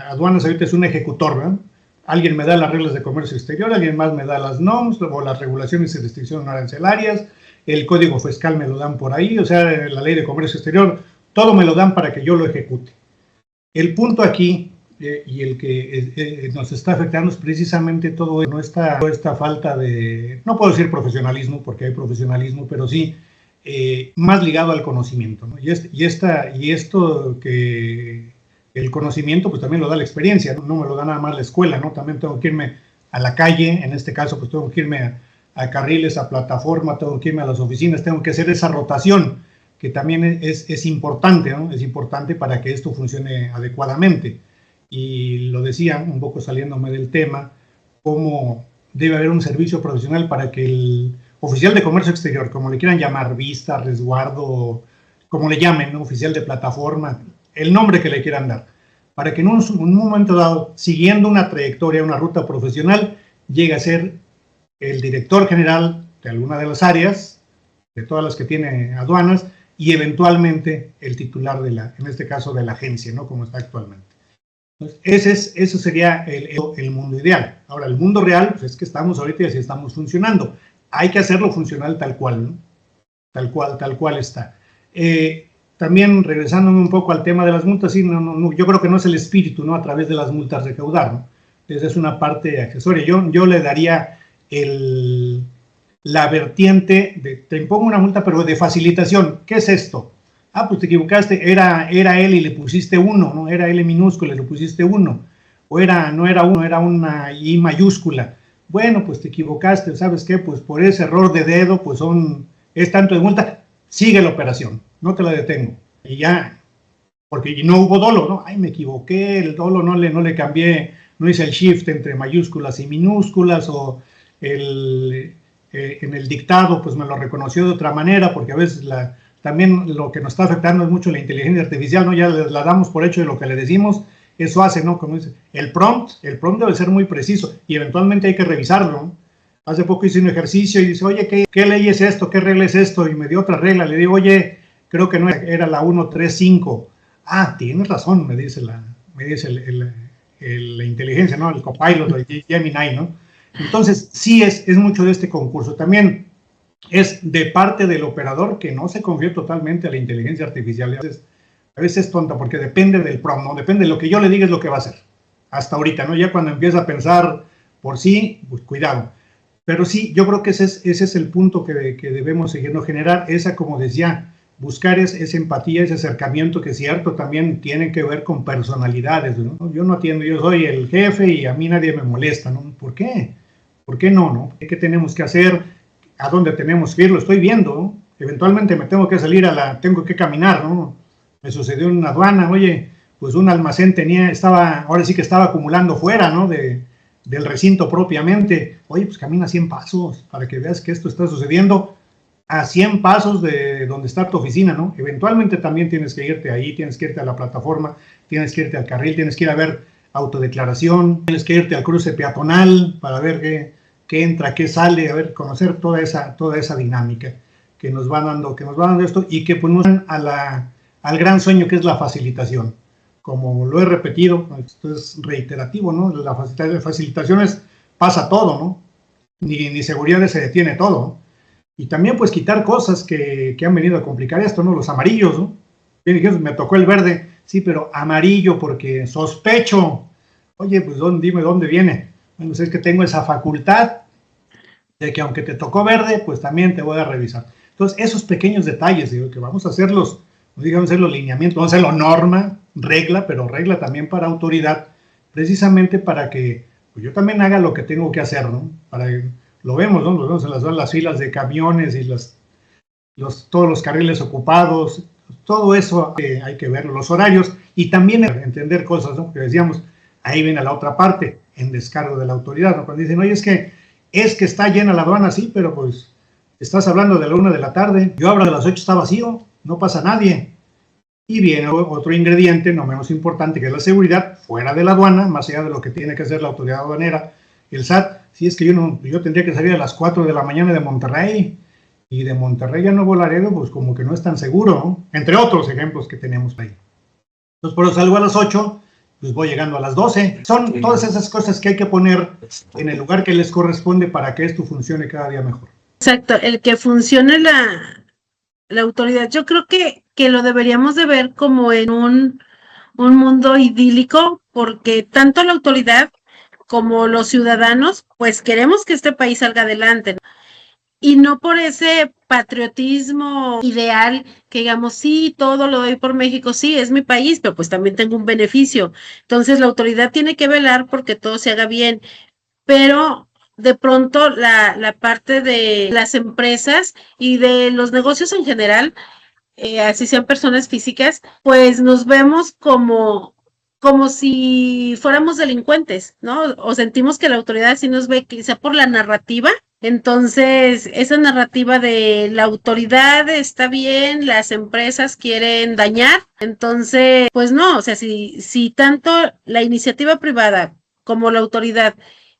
aduanas ahorita es un ejecutor, ¿verdad? Alguien me da las reglas de comercio exterior, alguien más me da las NOMS, o las regulaciones y restricciones arancelarias, el código fiscal me lo dan por ahí, o sea, la ley de comercio exterior, todo me lo dan para que yo lo ejecute. El punto aquí, y el que nos está afectando es precisamente toda esta falta de, no puedo decir profesionalismo, porque hay profesionalismo, pero sí, más ligado al conocimiento, ¿no? Y esto que el conocimiento pues también lo da la experiencia, ¿no? No me lo da nada más la escuela, ¿no? También tengo que irme a la calle, en este caso pues tengo que irme a carriles, a plataforma, tengo que irme a las oficinas, tengo que hacer esa rotación que también es importante, ¿no? Es importante para que esto funcione adecuadamente. Y lo decía un poco saliéndome del tema, cómo debe haber un servicio profesional para que el oficial de comercio exterior, como le quieran llamar, vista, resguardo, como le llamen, ¿no? Oficial de plataforma, el nombre que le quieran dar, para que en un momento dado, siguiendo una trayectoria, una ruta profesional, llegue a ser el director general de alguna de las áreas, de todas las que tiene aduanas, y eventualmente el titular en este caso de la agencia, ¿no? Como está actualmente. Entonces, ese sería el mundo ideal. Ahora, el mundo real, pues es que estamos ahorita y así estamos funcionando. Hay que hacerlo funcional tal cual, ¿no? Tal cual está. También regresándome un poco al tema de las multas, sí, yo creo que no es el espíritu, ¿no? A través de las multas recaudar, ¿no? Esa es una parte accesoria. Yo le daría la vertiente de, te impongo una multa, pero de facilitación. ¿Qué es esto? Ah, pues te equivocaste, era L y le pusiste 1, ¿no? Era L minúscula y le pusiste 1. O no era 1, era una I mayúscula. Bueno, pues te equivocaste, ¿sabes qué? Pues por ese error de dedo, pues es tanto de multa, sigue la operación, no te la detengo. Y ya, porque no hubo dolo, ¿no? Ay, me equivoqué, el dolo no le cambié, no hice el shift entre mayúsculas y minúsculas, o en el dictado, pues me lo reconoció de otra manera, porque a veces también lo que nos está afectando es mucho la inteligencia artificial, ¿no? Ya la damos por hecho de lo que le decimos, eso hace, ¿no? Como dice, el prompt debe ser muy preciso y eventualmente hay que revisarlo, ¿no? Hace poco hice un ejercicio y dice, oye, ¿qué ley es esto? ¿Qué regla es esto? Y me dio otra regla. Le digo, oye, creo que no era la 135. Ah, tienes razón, me dice la inteligencia, ¿no? El copilot, el Gemini, ¿no? Entonces, sí es mucho de este concurso. También es de parte del operador que no se confíe totalmente a la inteligencia artificial. A veces es tonta porque depende del prompt, ¿no? Depende de lo que yo le diga es lo que va a hacer. Hasta ahorita, ¿no? Ya cuando empieza a pensar por sí, pues cuidado. Pero sí, yo creo que ese es el punto que debemos seguir, ¿no? Generar esa, como decía, buscar esa empatía, ese acercamiento que es cierto, también tiene que ver con personalidades, ¿no? Yo no atiendo, yo soy el jefe y a mí nadie me molesta, ¿no? ¿Por qué? ¿Por qué no? ¿Qué tenemos que hacer? ¿A dónde tenemos que ir? Lo estoy viendo, ¿no? Eventualmente me tengo que salir tengo que caminar, ¿no? Me sucedió en una aduana, oye, pues un almacén ahora sí que estaba acumulando fuera, ¿no? Del recinto propiamente. Oye, pues camina 100 pasos para que veas que esto está sucediendo a 100 pasos de donde está tu oficina, ¿no? Eventualmente también tienes que irte ahí, tienes que irte a la plataforma, tienes que irte al carril, tienes que ir a ver autodeclaración, tienes que irte al cruce peatonal para ver qué entra, qué sale, a ver, conocer toda esa dinámica que nos va dando esto y que pues nos dan al gran sueño que es la facilitación. Como lo he repetido, esto es reiterativo, ¿no? La facilitación pasa todo, ¿no? Ni seguridad se detiene todo, ¿no? Y también pues quitar cosas que han venido a complicar esto, ¿no? Los amarillos, ¿no? Bien, dijimos, me tocó el verde, sí, pero amarillo porque sospecho. Oye, pues dime dónde viene. Bueno, pues es que tengo esa facultad de que aunque te tocó verde, pues también te voy a revisar. Entonces, esos pequeños detalles, digo, que vamos a hacerlos, digamos, hacer los lineamientos, vamos a hacerlo norma, regla, pero regla también para autoridad, precisamente para que pues, yo también haga lo que tengo que hacer, ¿no? Lo vemos, ¿no? Lo vemos en las filas de camiones y todos los carriles ocupados, todo eso hay que verlo, los horarios y también entender cosas, ¿no? Que decíamos, ahí viene la otra parte, en descargo de la autoridad, ¿no? Cuando dicen, oye, es que está llena la aduana, sí, pero pues estás hablando de la 1 de la tarde, yo hablo de las 8, está vacío, no pasa nadie. Y viene otro ingrediente, no menos importante, que es la seguridad, fuera de la aduana, más allá de lo que tiene que hacer la autoridad aduanera, el SAT, si es que yo tendría que salir a las 4 de la mañana de Monterrey, y de Monterrey a Nuevo Laredo, pues como que no es tan seguro, ¿no? Entre otros ejemplos que tenemos ahí. Entonces, por eso salgo a las 8, pues voy llegando a las 12. Son todas esas cosas que hay que poner en el lugar que les corresponde para que esto funcione cada día mejor. Exacto, el que funcione la autoridad. Yo creo que lo deberíamos de ver como en un mundo idílico, porque tanto la autoridad como los ciudadanos, pues queremos que este país salga adelante, ¿no? Y no por ese patriotismo ideal que digamos, sí, todo lo doy por México, sí, es mi país, pero pues también tengo un beneficio. Entonces la autoridad tiene que velar porque todo se haga bien, pero de pronto la parte de las empresas y de los negocios en general, así sean personas físicas, pues nos vemos como si fuéramos delincuentes, ¿no? O sentimos que la autoridad sí nos ve, quizá por la narrativa. Entonces, esa narrativa de la autoridad está bien, las empresas quieren dañar. Entonces, pues no, o sea, si tanto la iniciativa privada como la autoridad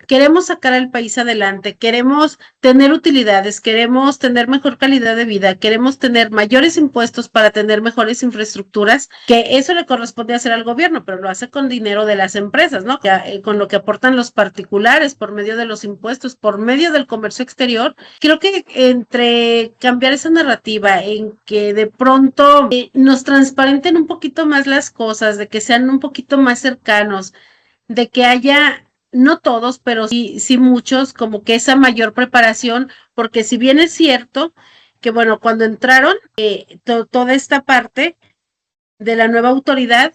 queremos sacar al país adelante, queremos tener utilidades, queremos tener mejor calidad de vida, queremos tener mayores impuestos para tener mejores infraestructuras, que eso le corresponde hacer al gobierno, pero lo hace con dinero de las empresas, ¿no? Con lo que aportan los particulares por medio de los impuestos, por medio del comercio exterior. Creo que entre cambiar esa narrativa en que de pronto nos transparenten un poquito más las cosas, de que sean un poquito más cercanos, de que haya no todos, pero sí muchos, como que esa mayor preparación, porque si bien es cierto que, bueno, cuando entraron toda esta parte de la nueva autoridad,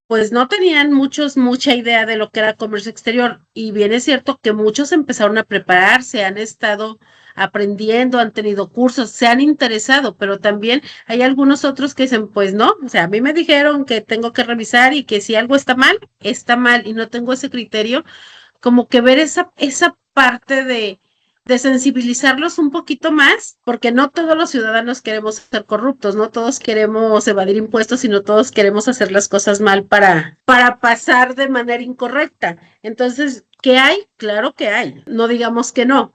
pues no tenían mucha idea de lo que era comercio exterior, y bien es cierto que muchos empezaron a prepararse, han estado aprendiendo, han tenido cursos, se han interesado, pero también hay algunos otros que dicen, pues no, o sea, a mí me dijeron que tengo que revisar y que si algo está mal, y no tengo ese criterio, como que ver esa parte de de sensibilizarlos un poquito más, porque no todos los ciudadanos queremos ser corruptos, no todos queremos evadir impuestos, sino todos queremos hacer las cosas mal para pasar de manera incorrecta. Entonces, ¿qué hay? Claro que hay, no digamos que no.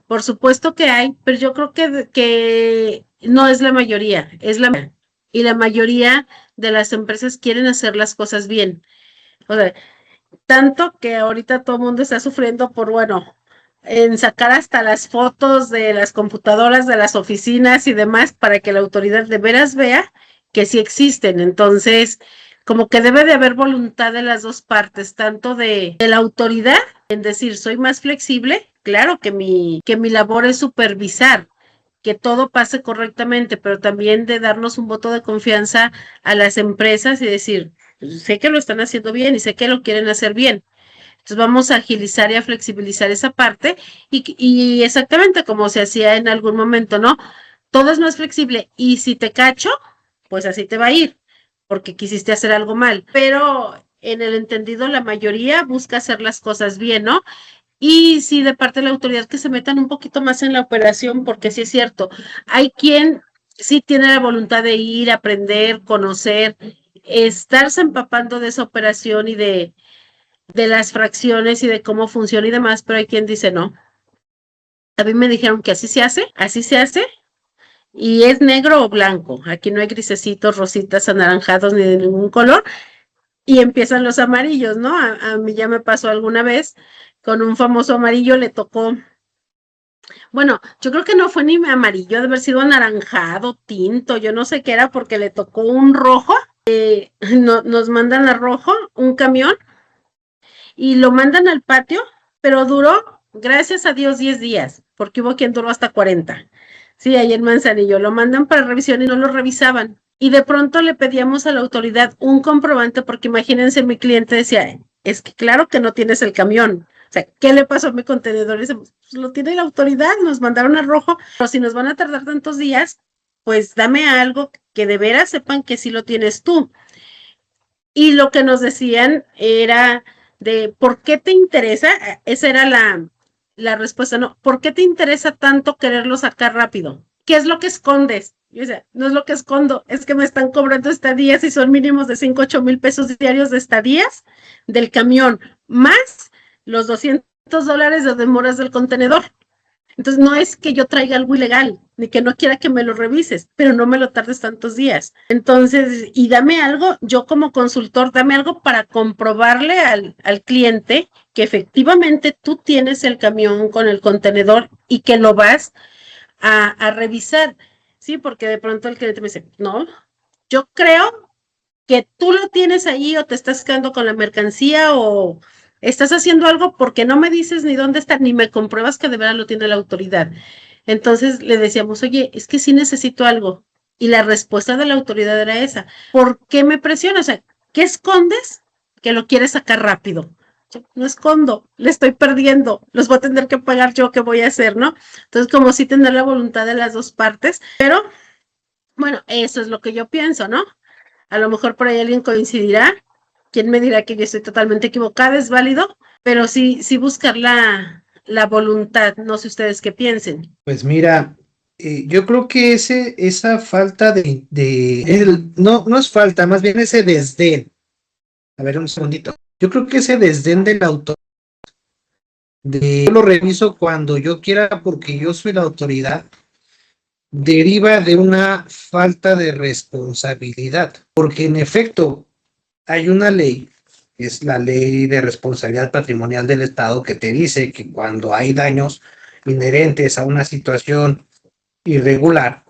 Por supuesto que hay, pero yo creo que no es la mayoría, es la y la mayoría de las empresas quieren hacer las cosas bien. O sea, tanto que ahorita todo el mundo está sufriendo por, bueno, en sacar hasta las fotos de las computadoras de las oficinas y demás para que la autoridad de veras vea que sí existen. Entonces, como que debe de haber voluntad de las dos partes, tanto de la autoridad en decir, soy más flexible, claro que mi labor es supervisar que todo pase correctamente, pero también de darnos un voto de confianza a las empresas y decir, sé que lo están haciendo bien y sé que lo quieren hacer bien. Entonces vamos a agilizar y a flexibilizar esa parte y exactamente como se hacía en algún momento, ¿no? Todo es más flexible y si te cacho, pues así te va a ir, porque quisiste hacer algo mal. Pero en el entendido, la mayoría busca hacer las cosas bien, ¿no? Y sí, de parte de la autoridad que se metan un poquito más en la operación, porque sí es cierto, hay quien sí tiene la voluntad de ir, aprender, conocer, estarse empapando de esa operación y de las fracciones y de cómo funciona y demás, pero hay quien dice no. A mí me dijeron que así se hace, y es negro o blanco. Aquí no hay grisecitos, rositas, anaranjados ni de ningún color, y empiezan los amarillos, ¿no? A mí ya me pasó alguna vez con un famoso amarillo, le tocó, bueno, yo creo que no fue ni amarillo, debe haber sido anaranjado, tinto, yo no sé qué era, porque le tocó un rojo, nos mandan a rojo, un camión, y lo mandan al patio, pero duró, gracias a Dios, 10 días, porque hubo quien duró hasta 40. Sí, ahí en Manzanillo, lo mandan para revisión y no lo revisaban. Y de pronto le pedíamos a la autoridad un comprobante, porque imagínense, mi cliente decía, es que claro que no tienes el camión. O sea, ¿qué le pasó a mi contenedor? Y dice, pues lo tiene la autoridad, nos mandaron a rojo, pero si nos van a tardar tantos días, pues dame algo que de veras sepan que sí lo tienes tú. Y lo que nos decían era de ¿por qué te interesa? Esa era la respuesta, ¿no? ¿Por qué te interesa tanto quererlo sacar rápido? ¿Qué es lo que escondes? Yo decía, no es lo que escondo, es que me están cobrando estadías y son mínimos de 5-8 mil pesos diarios de estadías del camión, más los $200 de demoras del contenedor. Entonces, no es que yo traiga algo ilegal, ni que no quiera que me lo revises, pero no me lo tardes tantos días. Entonces, y dame algo, yo como consultor, dame algo para comprobarle al cliente que efectivamente tú tienes el camión con el contenedor y que lo vas a revisar. Sí, porque de pronto el cliente me dice, no, yo creo que tú lo tienes ahí o te estás quedando con la mercancía o estás haciendo algo porque no me dices ni dónde está, ni me compruebas que de verdad lo tiene la autoridad. Entonces le decíamos, oye, es que sí necesito algo. Y la respuesta de la autoridad era esa. ¿Por qué me presionas? O sea, ¿qué escondes? Que lo quieres sacar rápido. Yo no escondo, le estoy perdiendo, los voy a tener que pagar yo, ¿qué voy a hacer, no? Entonces, como sí tener la voluntad de las dos partes, pero bueno, eso es lo que yo pienso, ¿no? A lo mejor por ahí alguien coincidirá, quien me dirá que yo estoy totalmente equivocada, es válido, pero sí buscar la voluntad, no sé ustedes qué piensen. Pues mira, yo creo que esa falta no es falta, más bien ese desdén. A ver, un segundito. Yo creo que ese desdén del autor, de yo lo reviso cuando yo quiera porque yo soy la autoridad, deriva de una falta de responsabilidad, porque en efecto hay una ley, es la ley de responsabilidad patrimonial del Estado, que te dice que cuando hay daños inherentes a una situación irregular,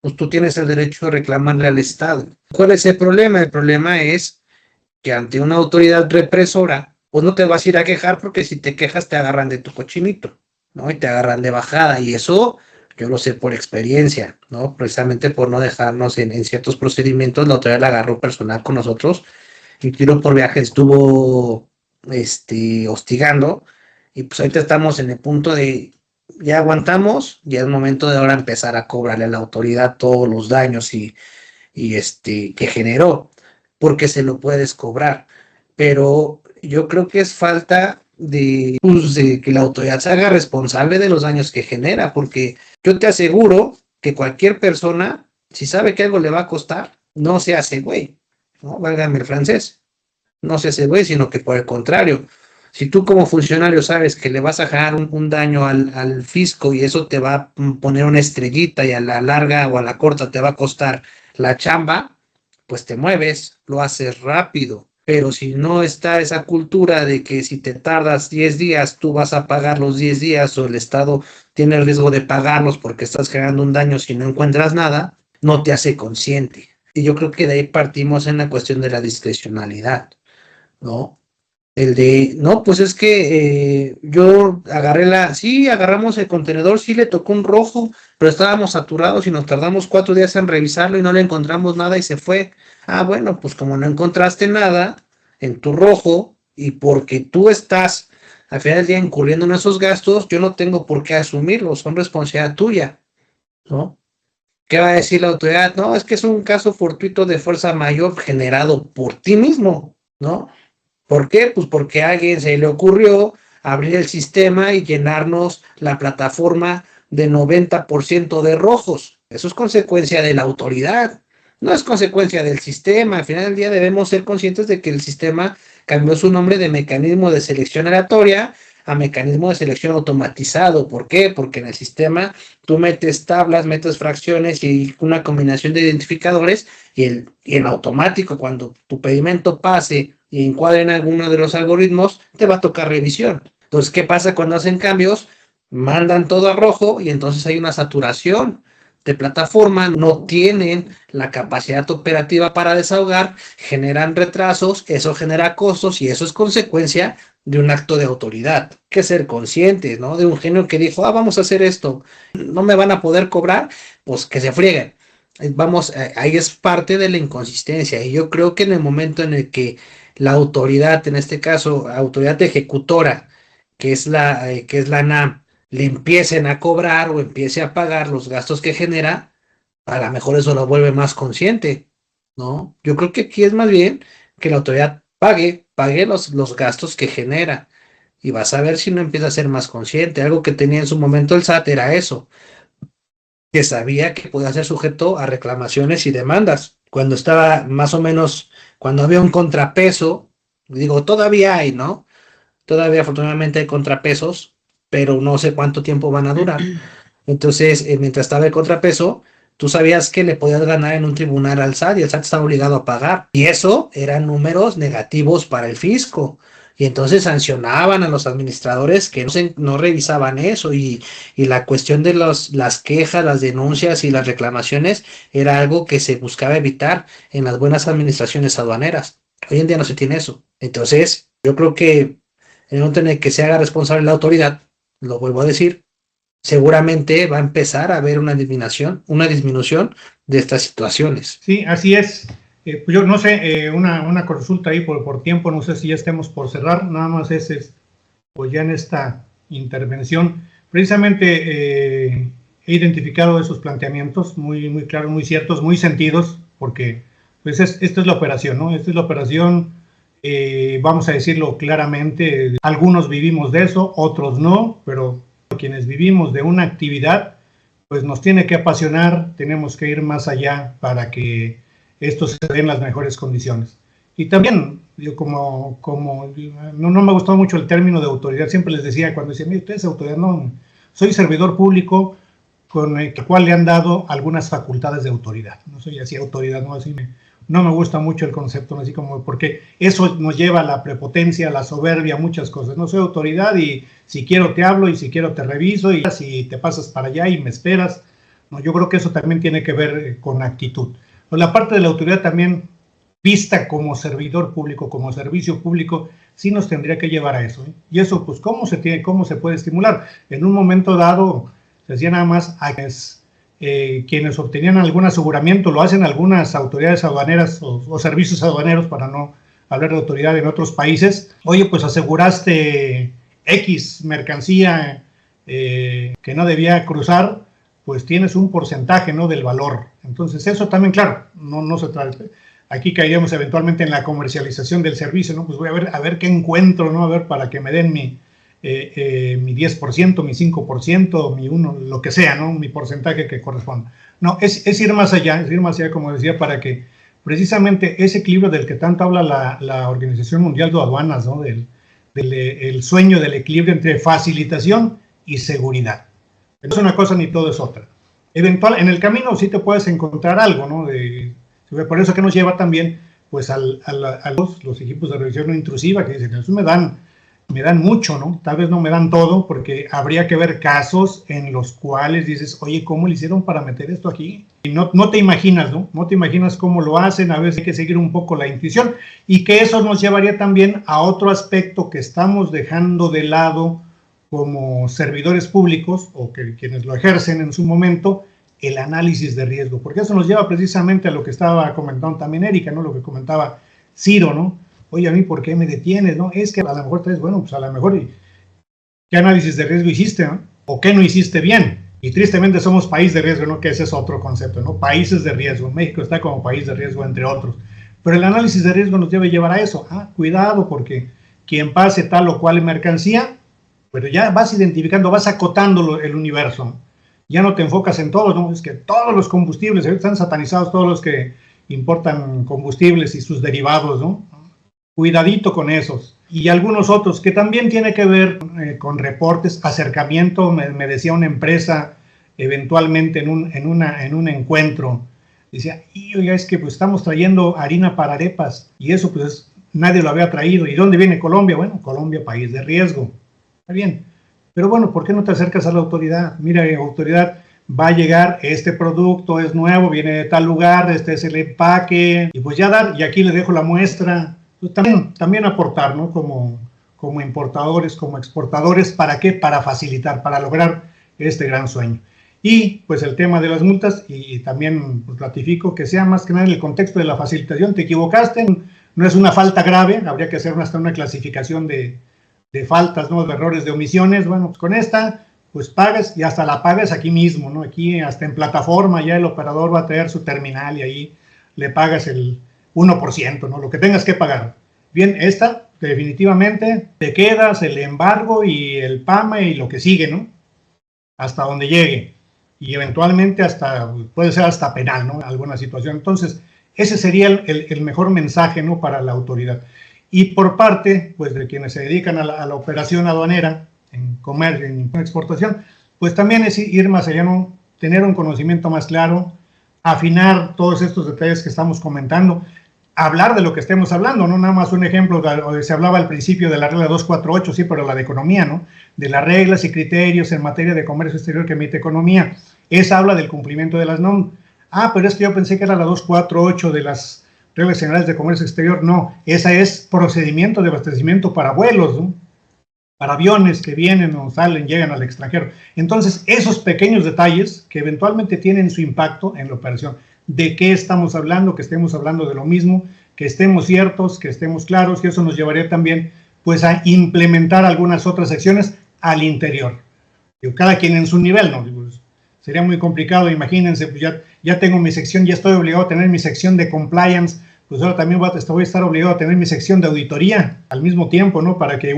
pues tú tienes el derecho de reclamarle al Estado. ¿Cuál es el problema? El problema es que ante una autoridad represora, pues no te vas a ir a quejar, porque si te quejas te agarran de tu cochinito, ¿no? Y te agarran de bajada, y eso yo lo sé por experiencia, ¿no? Precisamente por no dejarnos en ciertos procedimientos, la autoridad la agarró personal con nosotros, y Tiro por Viaje estuvo hostigando, y pues ahorita estamos en el punto de ya aguantamos, ya es momento de ahora empezar a cobrarle a la autoridad todos los daños y que generó, porque se lo puedes cobrar. Pero yo creo que es falta pues, de que la autoridad se haga responsable de los daños que genera, porque yo te aseguro que cualquier persona, si sabe que algo le va a costar, no se hace güey, ¿no? Válgame el francés, no se hace güey, sino que por el contrario, si tú como funcionario sabes que le vas a generar un daño al fisco y eso te va a poner una estrellita y a la larga o a la corta te va a costar la chamba, pues te mueves, lo haces rápido. Pero si no está esa cultura de que si te tardas 10 días, tú vas a pagar los 10 días o el Estado tiene el riesgo de pagarlos porque estás generando un daño si no encuentras nada, no te hace consciente. Y yo creo que de ahí partimos en la cuestión de la discrecionalidad, ¿no? El de, no, pues es que yo sí, agarramos el contenedor, sí le tocó un rojo, pero estábamos saturados y nos tardamos 4 días en revisarlo y no le encontramos nada y se fue. Ah, bueno, pues como no encontraste nada en tu rojo y porque tú estás al final del día incurriendo en esos gastos, yo no tengo por qué asumirlos, son responsabilidad tuya, ¿no? ¿Qué va a decir la autoridad? No, es que es un caso fortuito de fuerza mayor generado por ti mismo, ¿no? ¿Por qué? Pues porque a alguien se le ocurrió abrir el sistema y llenarnos la plataforma de 90% de rojos. Eso es consecuencia de la autoridad, no es consecuencia del sistema. Al final del día debemos ser conscientes de que el sistema cambió su nombre de mecanismo de selección aleatoria a mecanismo de selección automatizado. ¿Por qué? Porque en el sistema tú metes tablas, metes fracciones y una combinación de identificadores y en automático cuando tu pedimento pase y encuadre en alguno de los algoritmos, te va a tocar revisión. Entonces, ¿qué pasa cuando hacen cambios? Mandan todo a rojo y entonces hay una saturación de plataforma, no tienen la capacidad operativa para desahogar, generan retrasos, eso genera costos y eso es consecuencia de un acto de autoridad. Hay que ser conscientes, ¿no? De un genio que dijo, vamos a hacer esto, no me van a poder cobrar, pues que se frieguen. Vamos, ahí es parte de la inconsistencia y yo creo que en el momento en el que la autoridad, en este caso, autoridad ejecutora, que es la NAM, le empiecen a cobrar o empiece a pagar los gastos que genera, a lo mejor eso lo vuelve más consciente, ¿no? Yo creo que aquí es más bien que la autoridad pague los gastos que genera y vas a ver si no empieza a ser más consciente. Algo que tenía en su momento el SAT era eso, que sabía que podía ser sujeto a reclamaciones y demandas. Cuando estaba más o menos, cuando había un contrapeso, digo, todavía hay, ¿no? Todavía afortunadamente hay contrapesos, pero no sé cuánto tiempo van a durar. Entonces, mientras estaba el contrapeso, tú sabías que le podías ganar en un tribunal al SAT y el SAT estaba obligado a pagar. Y eso eran números negativos para el fisco. Y entonces sancionaban a los administradores que no revisaban eso y la cuestión de las quejas, las denuncias y las reclamaciones era algo que se buscaba evitar en las buenas administraciones aduaneras. Hoy en día no se tiene eso. Entonces, yo creo que en el momento en el que se haga responsable la autoridad, lo vuelvo a decir, seguramente va a empezar a haber una disminución de estas situaciones. Sí, así es. Pues yo no sé, una consulta ahí por tiempo, no sé si ya estemos por cerrar, nada más pues ya en esta intervención, precisamente he identificado esos planteamientos muy, muy claros, muy ciertos, muy sentidos, porque pues esta es la operación, ¿no? Esta es la operación, vamos a decirlo claramente, algunos vivimos de eso, otros no, pero quienes vivimos de una actividad, pues nos tiene que apasionar, tenemos que ir más allá para que esto se dé en las mejores condiciones. Y también, yo no me gustó mucho el término de autoridad, siempre les decía cuando decían, usted es autoridad, no, soy servidor público con el cual le han dado algunas facultades de autoridad, no soy así autoridad, no me gusta mucho el concepto, así como porque eso nos lleva a la prepotencia, a la soberbia, muchas cosas. No soy autoridad y si quiero te hablo y si quiero te reviso y si te pasas para allá y me esperas. No, yo creo que eso también tiene que ver con actitud. Pues la parte de la autoridad también vista como servidor público, como servicio público, sí nos tendría que llevar a eso, ¿eh? Y eso, pues, ¿cómo se puede estimular? En un momento dado, se hacía nada más a quienes obtenían algún aseguramiento, lo hacen algunas autoridades aduaneras o servicios aduaneros, para no hablar de autoridad en otros países. Oye, pues aseguraste X mercancía que no debía cruzar, pues tienes un porcentaje, ¿no?, del valor. Entonces eso también, claro, no se trata. aquí caeríamos eventualmente en la comercialización del servicio, ¿no? Pues voy a ver qué encuentro, ¿no? A ver, para que me den mi 10%, mi 5%, mi 1%, lo que sea, ¿no? Mi porcentaje que corresponda. No, es ir más allá, como decía, para que precisamente ese equilibrio del que tanto habla la Organización Mundial de Aduanas, ¿no? El sueño del equilibrio entre facilitación y seguridad. No es una cosa ni todo es otra. En el camino sí te puedes encontrar algo, ¿no? Por eso que nos lleva también, pues, a los equipos de revisión no intrusiva, que dicen, eso me dan mucho, ¿no? Tal vez no me dan todo, porque habría que ver casos en los cuales dices, oye, ¿cómo le hicieron para meter esto aquí? Y no te imaginas, ¿no? No te imaginas cómo lo hacen, a veces hay que seguir un poco la intuición, y que eso nos llevaría también a otro aspecto que estamos dejando de lado como servidores públicos, o que quienes lo ejercen en su momento, el análisis de riesgo, porque eso nos lleva precisamente a lo que estaba comentando también Erika, ¿no? Lo que comentaba Ciro, ¿no? Oye, a mí, ¿por qué me detienes, no? Es que a lo mejor te dices, bueno, pues a lo mejor, ¿qué análisis de riesgo hiciste, no? ¿O qué no hiciste bien? Y tristemente somos país de riesgo, ¿no? Que ese es otro concepto, ¿no? Países de riesgo. México está como país de riesgo, entre otros. Pero el análisis de riesgo nos debe llevar a eso. Cuidado, porque quien pase tal o cual mercancía, pero ya vas identificando, vas acotando el universo, ¿no? Ya no te enfocas en todos, ¿no? Es que todos los combustibles, están satanizados todos los que importan combustibles y sus derivados, ¿no? Cuidadito con esos. Y algunos otros que también tiene que ver con reportes, acercamiento, me decía una empresa eventualmente en un encuentro, decía, y oiga, es que pues estamos trayendo harina para arepas, y eso pues nadie lo había traído. ¿Y dónde viene Colombia? Bueno, Colombia, país de riesgo. Está bien. Pero bueno, ¿por qué no te acercas a la autoridad? Mira, autoridad, va a llegar este producto, es nuevo, viene de tal lugar, este es el empaque, y pues ya y aquí le dejo la muestra. Pues también aportar, ¿no? Como importadores, como exportadores, ¿para qué? Para facilitar, para lograr este gran sueño. Y pues el tema de las multas, y también pues, ratifico que sea más que nada en el contexto de la facilitación. Te equivocaste, no es una falta grave, habría que hacer hasta una clasificación de faltas, ¿no? De errores, de omisiones. Bueno, pues con esta, pues pagas, y hasta la pagas aquí mismo, ¿no? Aquí hasta en plataforma ya el operador va a traer su terminal y ahí le pagas el 1%, ¿no? Lo que tengas que pagar. Bien, esta definitivamente te quedas el embargo y el PAMA y lo que sigue, ¿no? Hasta donde llegue. Y eventualmente puede ser hasta penal, ¿no? Alguna situación. Entonces, ese sería el mejor mensaje, ¿no? Para la autoridad. Y por parte, pues, de quienes se dedican a la operación aduanera, en comercio, en exportación, pues también es ir más allá, ¿no? Tener un conocimiento más claro, afinar todos estos detalles que estamos comentando, hablar de lo que estemos hablando, no nada más un ejemplo, se hablaba al principio de la regla 248, sí, pero la de economía, ¿no? De las reglas y criterios en materia de comercio exterior que emite economía. Esa habla del cumplimiento de las normas. Pero es que yo pensé que era la 248 de las reglas generales de comercio exterior. No, esa es procedimiento de abastecimiento para vuelos, ¿no? Para aviones que vienen o salen, llegan al extranjero. Entonces, esos pequeños detalles que eventualmente tienen su impacto en la operación. ¿De qué estamos hablando? Que estemos hablando de lo mismo, que estemos ciertos, que estemos claros, y eso nos llevaría también, pues, a implementar algunas otras secciones al interior. Cada quien en su nivel, ¿no? Sería muy complicado, imagínense, pues ya tengo mi sección, ya estoy obligado a tener mi sección de compliance, pues ahora también voy a estar obligado a tener mi sección de auditoría al mismo tiempo, ¿no? Para que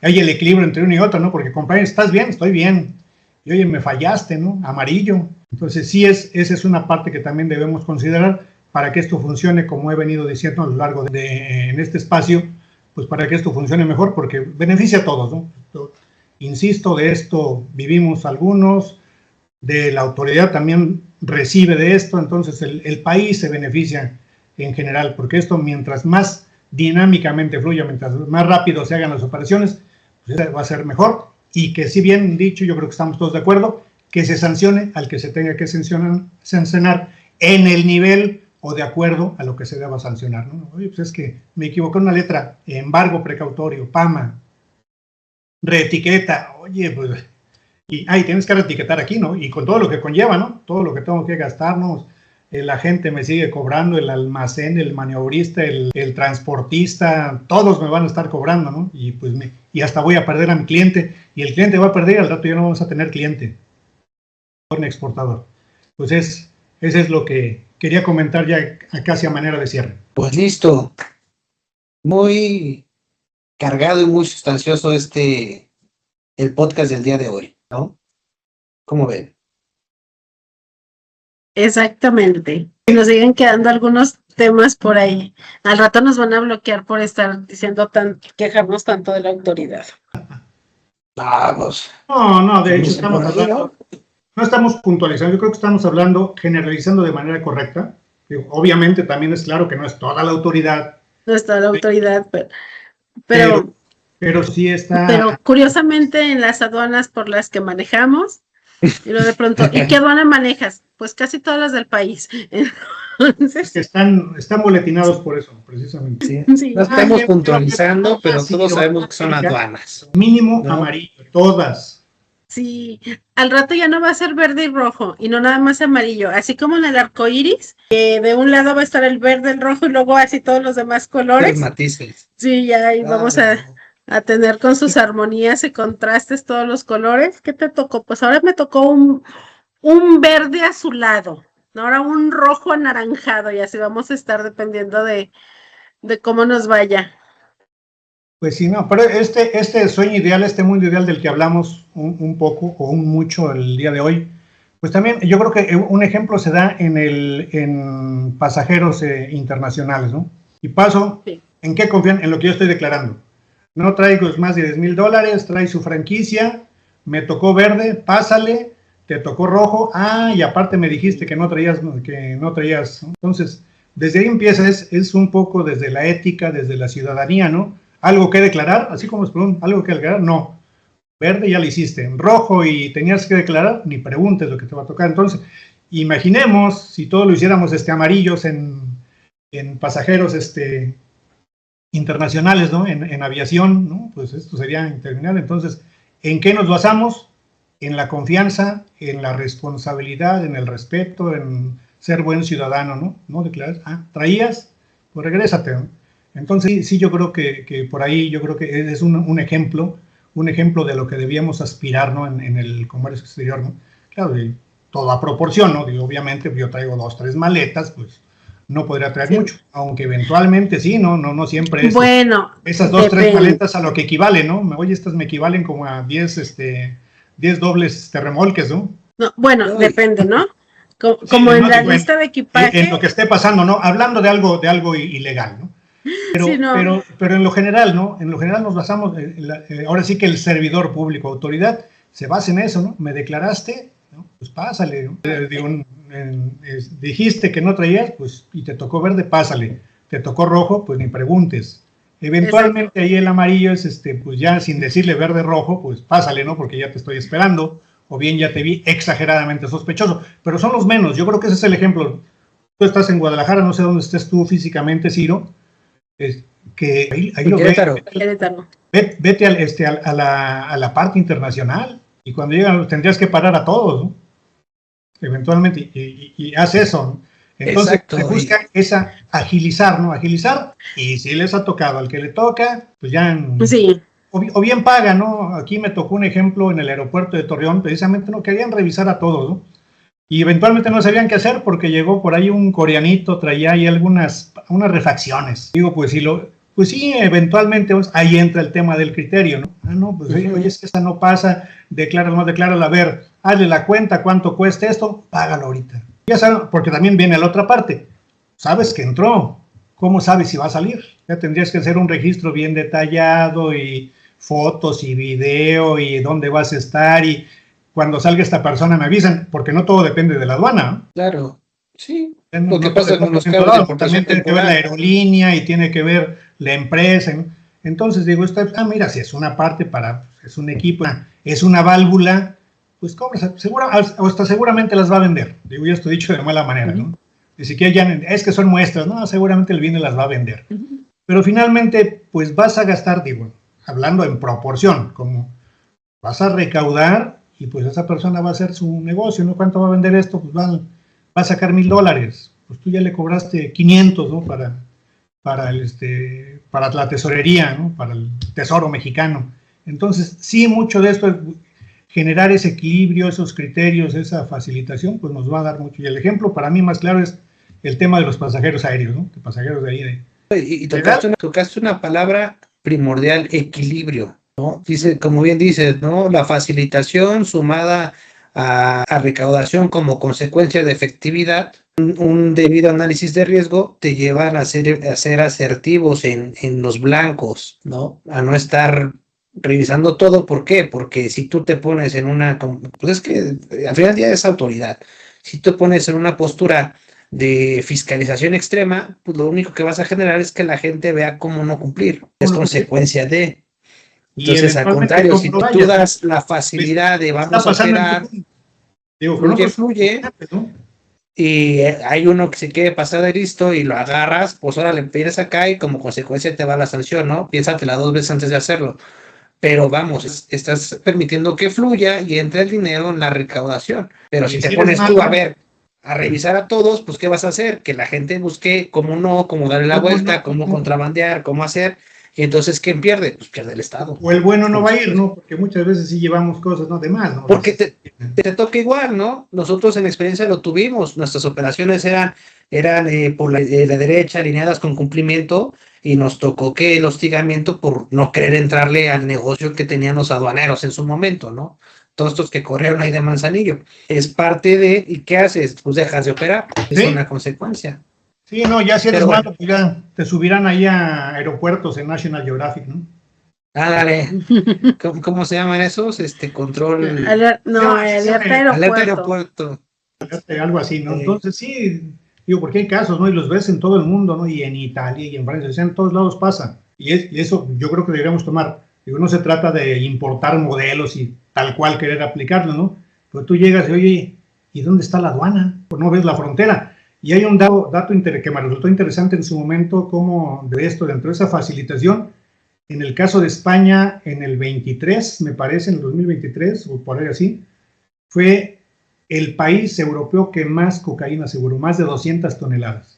haya el equilibrio entre una y otra, ¿no? Porque compliance, ¿estás bien? Estoy bien. Y oye, me fallaste, ¿no? Amarillo. Entonces sí, esa es una parte que también debemos considerar para que esto funcione, como he venido diciendo a lo largo en este espacio, pues para que esto funcione mejor, porque beneficia a todos, ¿no? Insisto, de esto vivimos algunos, de la autoridad también recibe de esto, entonces el país se beneficia en general, porque esto mientras más dinámicamente fluya, mientras más rápido se hagan las operaciones, pues va a ser mejor, y que si bien dicho, yo creo que estamos todos de acuerdo, que se sancione al que se tenga que sancionar en el nivel o de acuerdo a lo que se deba sancionar, ¿no? Oye, pues es que me equivoqué en una letra, embargo precautorio, PAMA, reetiqueta, oye, pues, y tienes que reetiquetar aquí, ¿no? Y con todo lo que conlleva, ¿no? Todo lo que tengo que gastarnos, la gente me sigue cobrando, el almacén, el maniobrista, el transportista, todos me van a estar cobrando, ¿no? Y pues y hasta voy a perder a mi cliente, y el cliente va a perder, y al rato ya no vamos a tener cliente. Exportador. Pues ese es lo que quería comentar ya casi a manera de cierre. Pues listo. Muy cargado y muy sustancioso el podcast del día de hoy, ¿no? ¿Cómo ven? Exactamente. Y nos siguen quedando algunos temas por ahí. Al rato nos van a bloquear por estar diciendo quejarnos tanto de la autoridad. Vamos. No, de hecho Sí, estamos por ahí, hablando, no estamos puntualizando, yo creo que estamos hablando, generalizando de manera correcta. Digo, obviamente también es claro que no es toda la autoridad. No está la autoridad, pero sí está. Pero curiosamente en las aduanas por las que manejamos, y lo de pronto, ¿y qué aduana manejas? Pues casi todas las del país. Entonces, Es que están boletinados por eso, precisamente. Sí. sí. No estamos Ay, puntualizando, pero sí, todos lo sabemos van que son a aplicar. aduanas. Mínimo ¿No? amarillo, todas. Sí, al rato ya no va a ser verde y rojo, y no nada más amarillo, así como en el arco iris, que de un lado va a estar el verde, el rojo, y luego así todos los demás Tres colores. matices. Sí, ya ahí vamos a tener con sus armonías y contrastes todos los colores. ¿Qué te tocó? Pues ahora me tocó un verde azulado, ahora un rojo anaranjado, y así vamos a estar dependiendo de cómo nos vaya. Pues sí, no, pero este sueño ideal, este mundo ideal del que hablamos un poco o un mucho el día de hoy, pues también yo creo que un ejemplo se da en pasajeros internacionales, ¿no? Y paso, Sí. ¿en qué confían? En lo que yo estoy declarando. No traigo más de $10,000, trae su franquicia, me tocó verde, pásale, te tocó rojo, y aparte me dijiste que no traías. Entonces, desde ahí empieza, es un poco desde la ética, desde la ciudadanía, ¿no? Algo que declarar, así como es, perdón, algo que declarar, no. Verde ya lo hiciste, en rojo y tenías que declarar, ni preguntes lo que te va a tocar. Entonces, imaginemos si todos lo hiciéramos amarillos en pasajeros internacionales, ¿no? En aviación, ¿no? Pues esto sería interminable. Entonces, ¿en qué nos basamos? En la confianza, en la responsabilidad, en el respeto, en ser buen ciudadano, ¿no? No declaras, traías, pues regrésate, ¿no? Entonces, sí, yo creo que por ahí, yo creo que es un ejemplo de lo que debíamos aspirar, ¿no? En el comercio exterior, ¿no? Claro, todo a proporción, ¿no? Digo, obviamente, yo traigo 2, 3 maletas, pues no podría traer mucho, aunque eventualmente sí, no siempre es. Bueno, esas 2, 3 maletas a lo que equivale, ¿no? Oye, estas me equivalen como a 10 dobles remolques, ¿no? No, bueno, depende, ¿no? Como sí, en la lista de equipaje. En lo que esté pasando, ¿no? Hablando de algo ilegal, ¿no? Pero, sí, no. pero en lo general, ¿no? En lo general nos basamos, ahora sí que el servidor público, autoridad, se basa en eso, ¿no? Me declaraste, ¿no? Pues pásale, ¿no? Dijiste que no traías, pues, y te tocó verde, pásale. Te tocó rojo, pues ni preguntes. Eventualmente exacto. Ahí el amarillo es, pues ya sin decirle verde, rojo, pues pásale, ¿no? Porque ya te estoy esperando, o bien ya te vi exageradamente sospechoso. Pero son los menos, yo creo que ese es el ejemplo. Tú estás en Guadalajara, no sé dónde estés tú físicamente, Ciro, que ahí lo vete a la parte internacional, y cuando llegan tendrías que parar a todos, ¿no? Eventualmente, y haz eso, ¿no? Entonces exacto, se busca esa agilizar, ¿no? Agilizar, y si les ha tocado al que le toca, pues ya sí. o bien paga, ¿no? Aquí me tocó un ejemplo en el aeropuerto de Torreón, precisamente no querían revisar a todos, ¿no? Y eventualmente no sabían qué hacer porque llegó por ahí un coreanito, traía ahí unas refacciones. Digo, pues sí, eventualmente ahí entra el tema del criterio, ¿no? No, pues oye, es que esa no pasa, declárala, a ver, hazle la cuenta, cuánto cuesta esto, págalo ahorita. Ya saben, porque también viene la otra parte. Sabes que entró, ¿cómo sabes si va a salir? Ya tendrías que hacer un registro bien detallado y fotos y video y dónde vas a estar y cuando salga esta persona me avisan, porque no todo depende de la aduana, ¿no? Claro, sí. Lo que pasa con los carros de también tiene que ver la aerolínea y tiene que ver la empresa, ¿no? Entonces digo, mira, si es una parte es un equipo, es una válvula, pues hasta seguramente las va a vender. Digo, yo esto dicho de mala manera, ¿no? Ni siquiera ya, es que son muestras, ¿no? Seguramente el bien las va a vender. Pero finalmente, pues vas a gastar, digo, hablando en proporción, como vas a recaudar y pues esa persona va a hacer su negocio, ¿no? ¿Cuánto va a vender esto? Pues va a sacar $1,000. Pues tú ya le cobraste 500, ¿no? Para la tesorería, ¿no? Para el tesoro mexicano. Entonces, sí, mucho de esto es generar ese equilibrio, esos criterios, esa facilitación, pues nos va a dar mucho. Y el ejemplo para mí más claro es el tema de los pasajeros aéreos, ¿no? De pasajeros de ahí. Y tocaste una palabra primordial, equilibrio, ¿no? Dice, como bien dices, ¿no? La facilitación sumada a recaudación como consecuencia de efectividad, un debido análisis de riesgo te llevan a ser asertivos en los blancos, ¿no? A no estar revisando todo. ¿Por qué? Porque si tú te pones en una, pues es que al final del día es autoridad. Si te pones en una postura de fiscalización extrema, pues lo único que vas a generar es que la gente vea cómo no cumplir. Es consecuencia de. Entonces, al contrario, si tú das la facilidad de vamos a operar, fluye, ¿no? Y hay uno que se quiere pasar de listo y lo agarras, pues ahora le empiezas acá y como consecuencia te va la sanción, ¿no? Piénsatela 2 veces antes de hacerlo. Pero vamos, estás permitiendo que fluya y entre el dinero en la recaudación. Pero si te pones tú a revisar a todos, pues ¿qué vas a hacer? Que la gente busque cómo darle la vuelta, cómo contrabandear, cómo hacer. Y entonces, ¿quién pierde? Pues pierde el Estado. O el bueno no va a ir, ¿no? Porque muchas veces sí llevamos cosas, ¿no? De más, ¿no? Porque te toca igual, ¿no? Nosotros en experiencia lo tuvimos. Nuestras operaciones eran por la derecha, alineadas con cumplimiento, y nos tocó que el hostigamiento por no querer entrarle al negocio que tenían los aduaneros en su momento, ¿no? Todos estos que corrieron ahí de Manzanillo. Es parte de, ¿y qué haces? Pues dejas de operar. Es una consecuencia. Sí, no, ya si eres malo, pues ya te subirán ahí a aeropuertos en National Geographic, ¿no? Dale. ¿Cómo se llaman esos? Control. Alerta aeropuerto. Algo así, ¿no? Entonces sí, digo, porque hay casos, ¿no? Y los ves en todo el mundo, ¿no? Y en Italia y en Francia, o sea, en todos lados pasa. Y eso yo creo que deberíamos tomar. Digo, no se trata de importar modelos y tal cual querer aplicarlo, ¿no? Pero tú llegas y, oye, ¿y dónde está la aduana? Pues no ves la frontera. Y hay un dato que me resultó interesante en su momento, como de esto, dentro de esa facilitación, en el caso de España, en el 23, me parece, en el 2023, o por ahí así, fue el país europeo que más cocaína aseguró, más de 200 toneladas.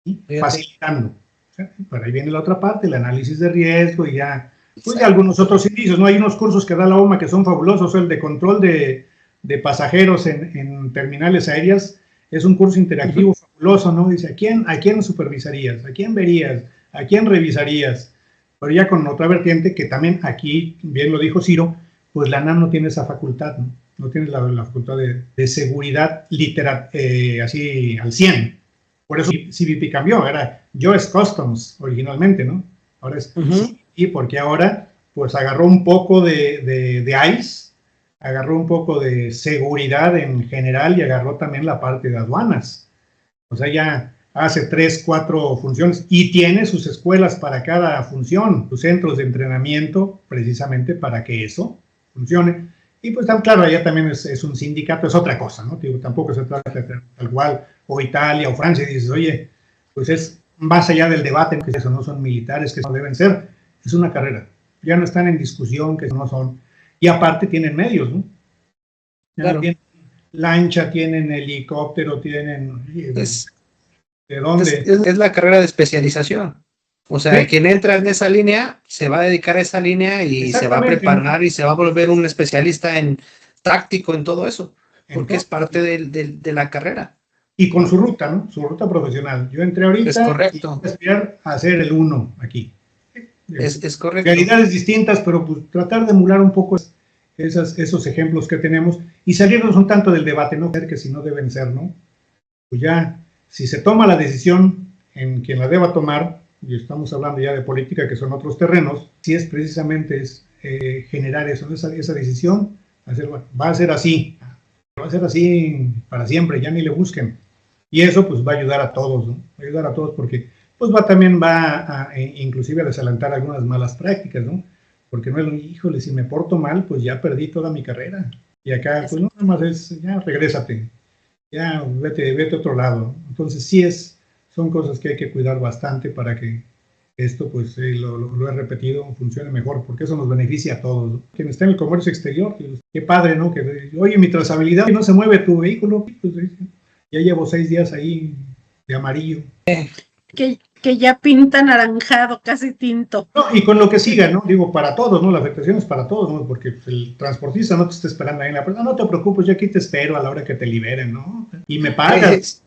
¿Sí? Facilitando. O sea, por ahí viene la otra parte, el análisis de riesgo y ya, pues ya algunos otros indicios, ¿no? Hay unos cursos que da la OMA que son fabulosos, el de control de pasajeros en terminales aéreas. Es un curso interactivo fabuloso, ¿no? Dice, ¿a quién supervisarías? ¿A quién verías? ¿A quién revisarías? Pero ya con otra vertiente que también aquí, bien lo dijo Ciro, pues la ANAM no tiene esa facultad, ¿no? No tiene la facultad de seguridad literal, así al 100. Por eso CBP cambió, era US Customs originalmente, ¿no? Ahora es CBP porque ahora pues agarró un poco de ICE, agarró un poco de seguridad en general y agarró también la parte de aduanas. O sea, ya hace 3, 4 funciones y tiene sus escuelas para cada función, sus centros de entrenamiento precisamente para que eso funcione. Y pues claro, allá también es un sindicato, es otra cosa, ¿no? Digo, tampoco se trata de tal cual, o Italia o Francia, y dices, oye, pues es más allá del debate, que eso no son militares, que eso no deben ser, es una carrera. Ya no están en discusión, que eso no son. Y aparte tienen medios, ¿no? Claro. Tienen lancha, tienen helicóptero, tienen... ¿De dónde? Es la carrera de especialización. O sea, ¿sí? Quien entra en esa línea se va a dedicar a esa línea y se va a preparar y se va a volver un especialista en táctico en todo eso, porque es parte de la carrera. Y con su ruta, ¿no? Su ruta profesional. Yo entré ahorita es correcto. Y voy a aspirar a hacer el 1 aquí. Es correcto. Realidades distintas, pero pues tratar de emular un poco esos ejemplos que tenemos y salirnos un tanto del debate, ¿no? Que si no deben ser, ¿no? Pues ya, si se toma la decisión en quien la deba tomar, y estamos hablando ya de política, que son otros terrenos, si es precisamente generar eso, esa decisión, va a ser así para siempre, ya ni le busquen. Y eso pues va a ayudar a todos, ¿no? Va a ayudar a todos porque pues también va inclusive a desalentar algunas malas prácticas, ¿no? Porque no es, híjole, si me porto mal, pues ya perdí toda mi carrera. Y acá, pues no, nada más es, ya regrésate, ya vete a otro lado. Entonces sí son cosas que hay que cuidar bastante para que esto, pues lo he repetido, funcione mejor, porque eso nos beneficia a todos, ¿no? Quien está en el comercio exterior, qué padre, ¿no? Que, oye, mi trazabilidad, no se mueve tu vehículo, pues ya llevo 6 días ahí de amarillo. Que ya pinta anaranjado, casi tinto. No, y con lo que siga, ¿no? Digo, para todos, ¿no? La afectación es para todos, ¿no? Porque el transportista no te está esperando ahí en la puerta. No te preocupes, yo aquí te espero a la hora que te liberen, ¿no? Y me pagas.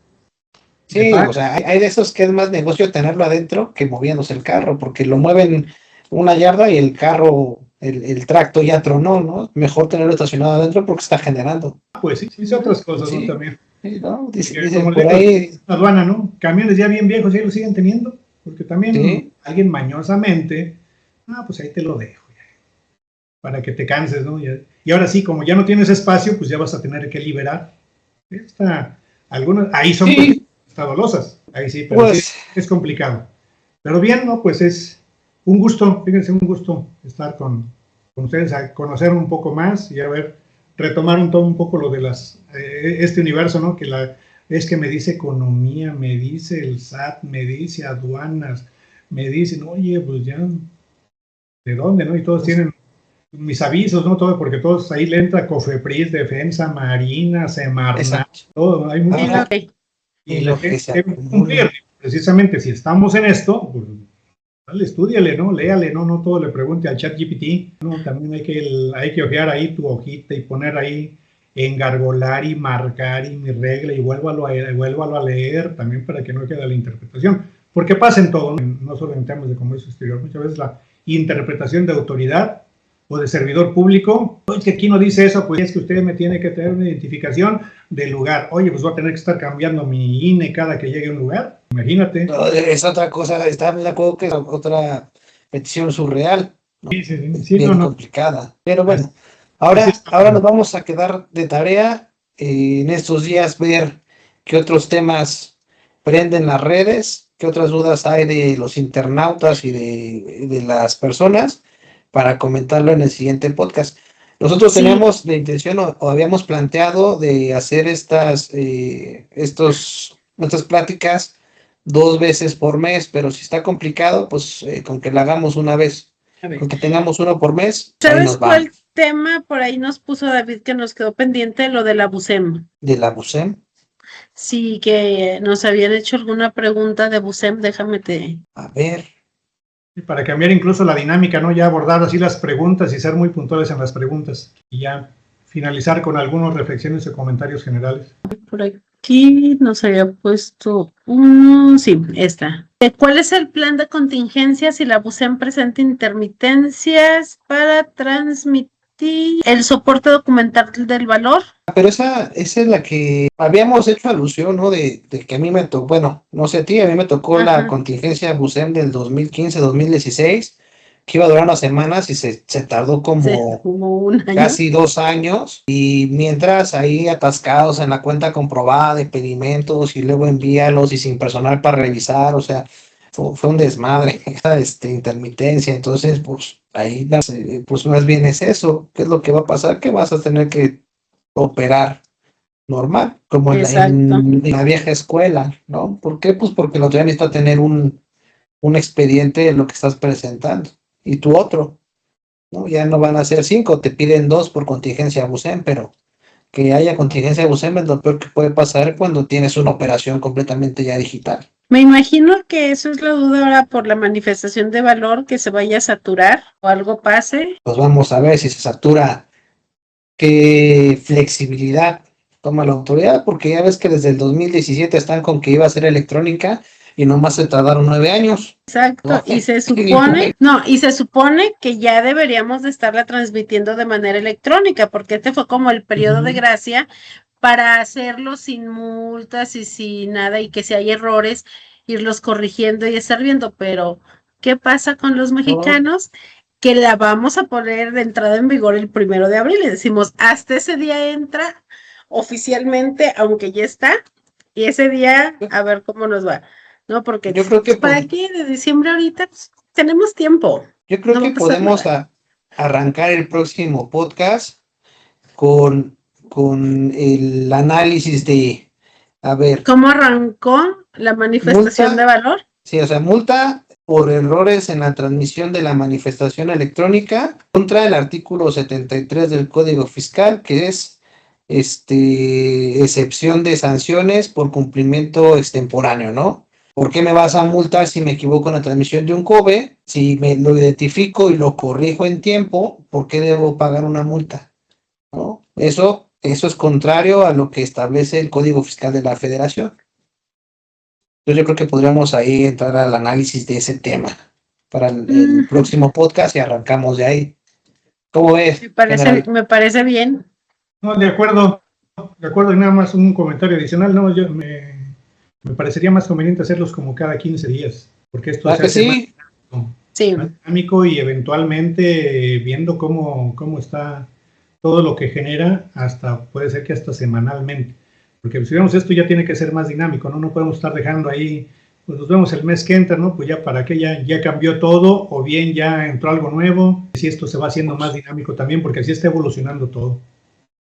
Sí, o sea, hay de esos que es más negocio tenerlo adentro que moviéndose el carro, porque lo mueven una yarda y el carro, el tracto ya tronó, ¿no? Mejor tenerlo estacionado adentro porque está generando. Pues sí, sí, son otras cosas, ¿no? Sí, También. sí, ¿no? Porque, Dicen como por le digo, ahí, la aduana, ¿no? Camiones ya bien viejos, ya lo siguen teniendo, porque también sí, alguien mañosamente, pues ahí te lo dejo, ya, para que te canses, ¿no? Y ahora sí, como ya no tienes espacio, pues ya vas a tener que liberar. Algunas, ahí son sí, cuestiones dolosas, ahí sí, pero sí pues, es complicado. Pero bien, ¿no? Pues es un gusto, fíjense, un gusto estar con ustedes, a conocer un poco más y a ver, retomar un poco lo de este universo, ¿no? Es que me dice economía, me dice el SAT, me dice aduanas, me dicen, oye, pues ya, ¿de dónde, no? Y todos tienen mis avisos, ¿no? Todo, porque todos ahí le entra Cofepris, Defensa, Marina, Semarnat, exacto. todo, hay Sí, muchos. Ahora, Y y la lo que gente se debe cumplir. acumula. Precisamente si estamos en esto, pues dale, estúdiale, ¿no? Léale, ¿no? No todo le pregunte al chat GPT, ¿no? También hay que ojear ahí tu hojita y poner ahí, engargolar y marcar y mi regla y vuélvalo a leer también para que no quede la interpretación. Porque pasa en todo, no solo en temas de comercio exterior, muchas veces la interpretación de autoridad o de servidor público, oye, que aquí no dice eso, pues es que usted me tiene que tener una identificación del lugar. Oye, pues voy a tener que estar cambiando mi INE cada que llegue a un lugar. Imagínate. No, es otra cosa, está de acuerdo que es otra petición surreal, ¿no? Sí, sí, sí, sí, no, Bien no. complicada. Pero Así, bueno, así ahora nos estamos. vamos a quedar de tarea en estos días ver qué otros temas prenden las redes, qué otras dudas hay de los internautas y de las personas para comentarlo en el siguiente podcast. Nosotros sí, teníamos la intención o habíamos planteado de hacer estas pláticas 2 veces por mes, pero si está complicado, pues con que la hagamos una vez, a ver. con que tengamos uno por mes, ahí ¿Sabes nos vamos. cuál tema por ahí nos puso David que nos quedó pendiente? Lo de la BUSEM. De la BUSEM, Sí, que nos habían hecho alguna pregunta de BUSEM, déjame te... a ver, Y para cambiar incluso la dinámica, ¿no? Ya abordar así las preguntas y ser muy puntuales en las preguntas. Y ya finalizar con algunas reflexiones o comentarios generales. Por aquí nos había puesto sí, esta. ¿Cuál es el plan de contingencia si la BUSEM presenta intermitencias para transmitir el soporte documental del valor? pero esa es la que habíamos hecho alusión, ¿no? De que a mí me tocó, bueno, no sé a ti, a mí me tocó la Ajá, contingencia BUSEM del 2015-2016, que iba a durar unas semanas y se tardó sí, como como un año. casi 2 años, y mientras ahí atascados en la cuenta comprobada de pedimentos y luego envíalos y sin personal para revisar, o sea, fue un desmadre esa intermitencia. Entonces pues ahí pues más bien es eso. ¿Qué es lo que va a pasar? Que vas a tener que operar normal, como Exacto. en la vieja escuela, ¿no? ¿Por qué? Pues porque lo que necesita tener un expediente de lo que estás presentando y tu otro, ¿no? Ya no van a ser 5, te piden 2 por contingencia BUSEM, pero que haya contingencia BUSEM es lo peor que puede pasar cuando tienes una operación completamente ya digital. Me imagino que eso es la duda ahora por la manifestación de valor, que se vaya a saturar o algo pase. Pues vamos a ver si se satura, qué flexibilidad toma la autoridad, porque ya ves que desde el 2017 están con que iba a ser electrónica y nomás se tardaron 9 años. Exacto, ¿No? y se supone, no, y se supone que ya deberíamos de estarla transmitiendo de manera electrónica, porque este fue como el periodo de gracia para hacerlo sin multas y sin nada, y que si hay errores, irlos corrigiendo y estar viendo, pero ¿qué pasa con los mexicanos? Que la vamos a poner de entrada en vigor el 1 de abril, y decimos, hasta ese día entra oficialmente, aunque ya está, y ese día a ver cómo nos va. No, porque Yo creo que pues, ¿para qué? De diciembre ahorita pues, tenemos tiempo. yo creo No va que a pasar podemos nada. arrancar el próximo podcast con, con el análisis de, a ver, ¿Cómo arrancó la manifestación de multa, valor? sí, o sea, multa por errores en la transmisión de la manifestación electrónica contra el artículo 73 del Código Fiscal, que es excepción de sanciones por cumplimiento extemporáneo, ¿no? ¿Por qué me vas a multar si me equivoco en la transmisión de un COBE? Si me lo identifico y lo corrijo en tiempo, ¿por qué debo pagar una multa? ¿No? Eso es contrario a lo que establece el Código Fiscal de la Federación. Entonces yo creo que podríamos ahí entrar al análisis de ese tema para el próximo podcast y arrancamos de ahí. ¿Cómo ves, general? Me parece bien. No, de acuerdo, y nada más un comentario adicional, no, me parecería más conveniente hacerlos como cada 15 días, porque esto se hace más dinámico y eventualmente viendo cómo está todo lo que genera, puede ser que hasta semanalmente, porque si vemos esto ya tiene que ser más dinámico, no podemos estar dejando ahí, pues nos vemos el mes que entra, ¿no? Pues ya para qué, ya cambió todo, o bien ya entró algo nuevo, si esto se va haciendo más dinámico también, porque así está evolucionando todo.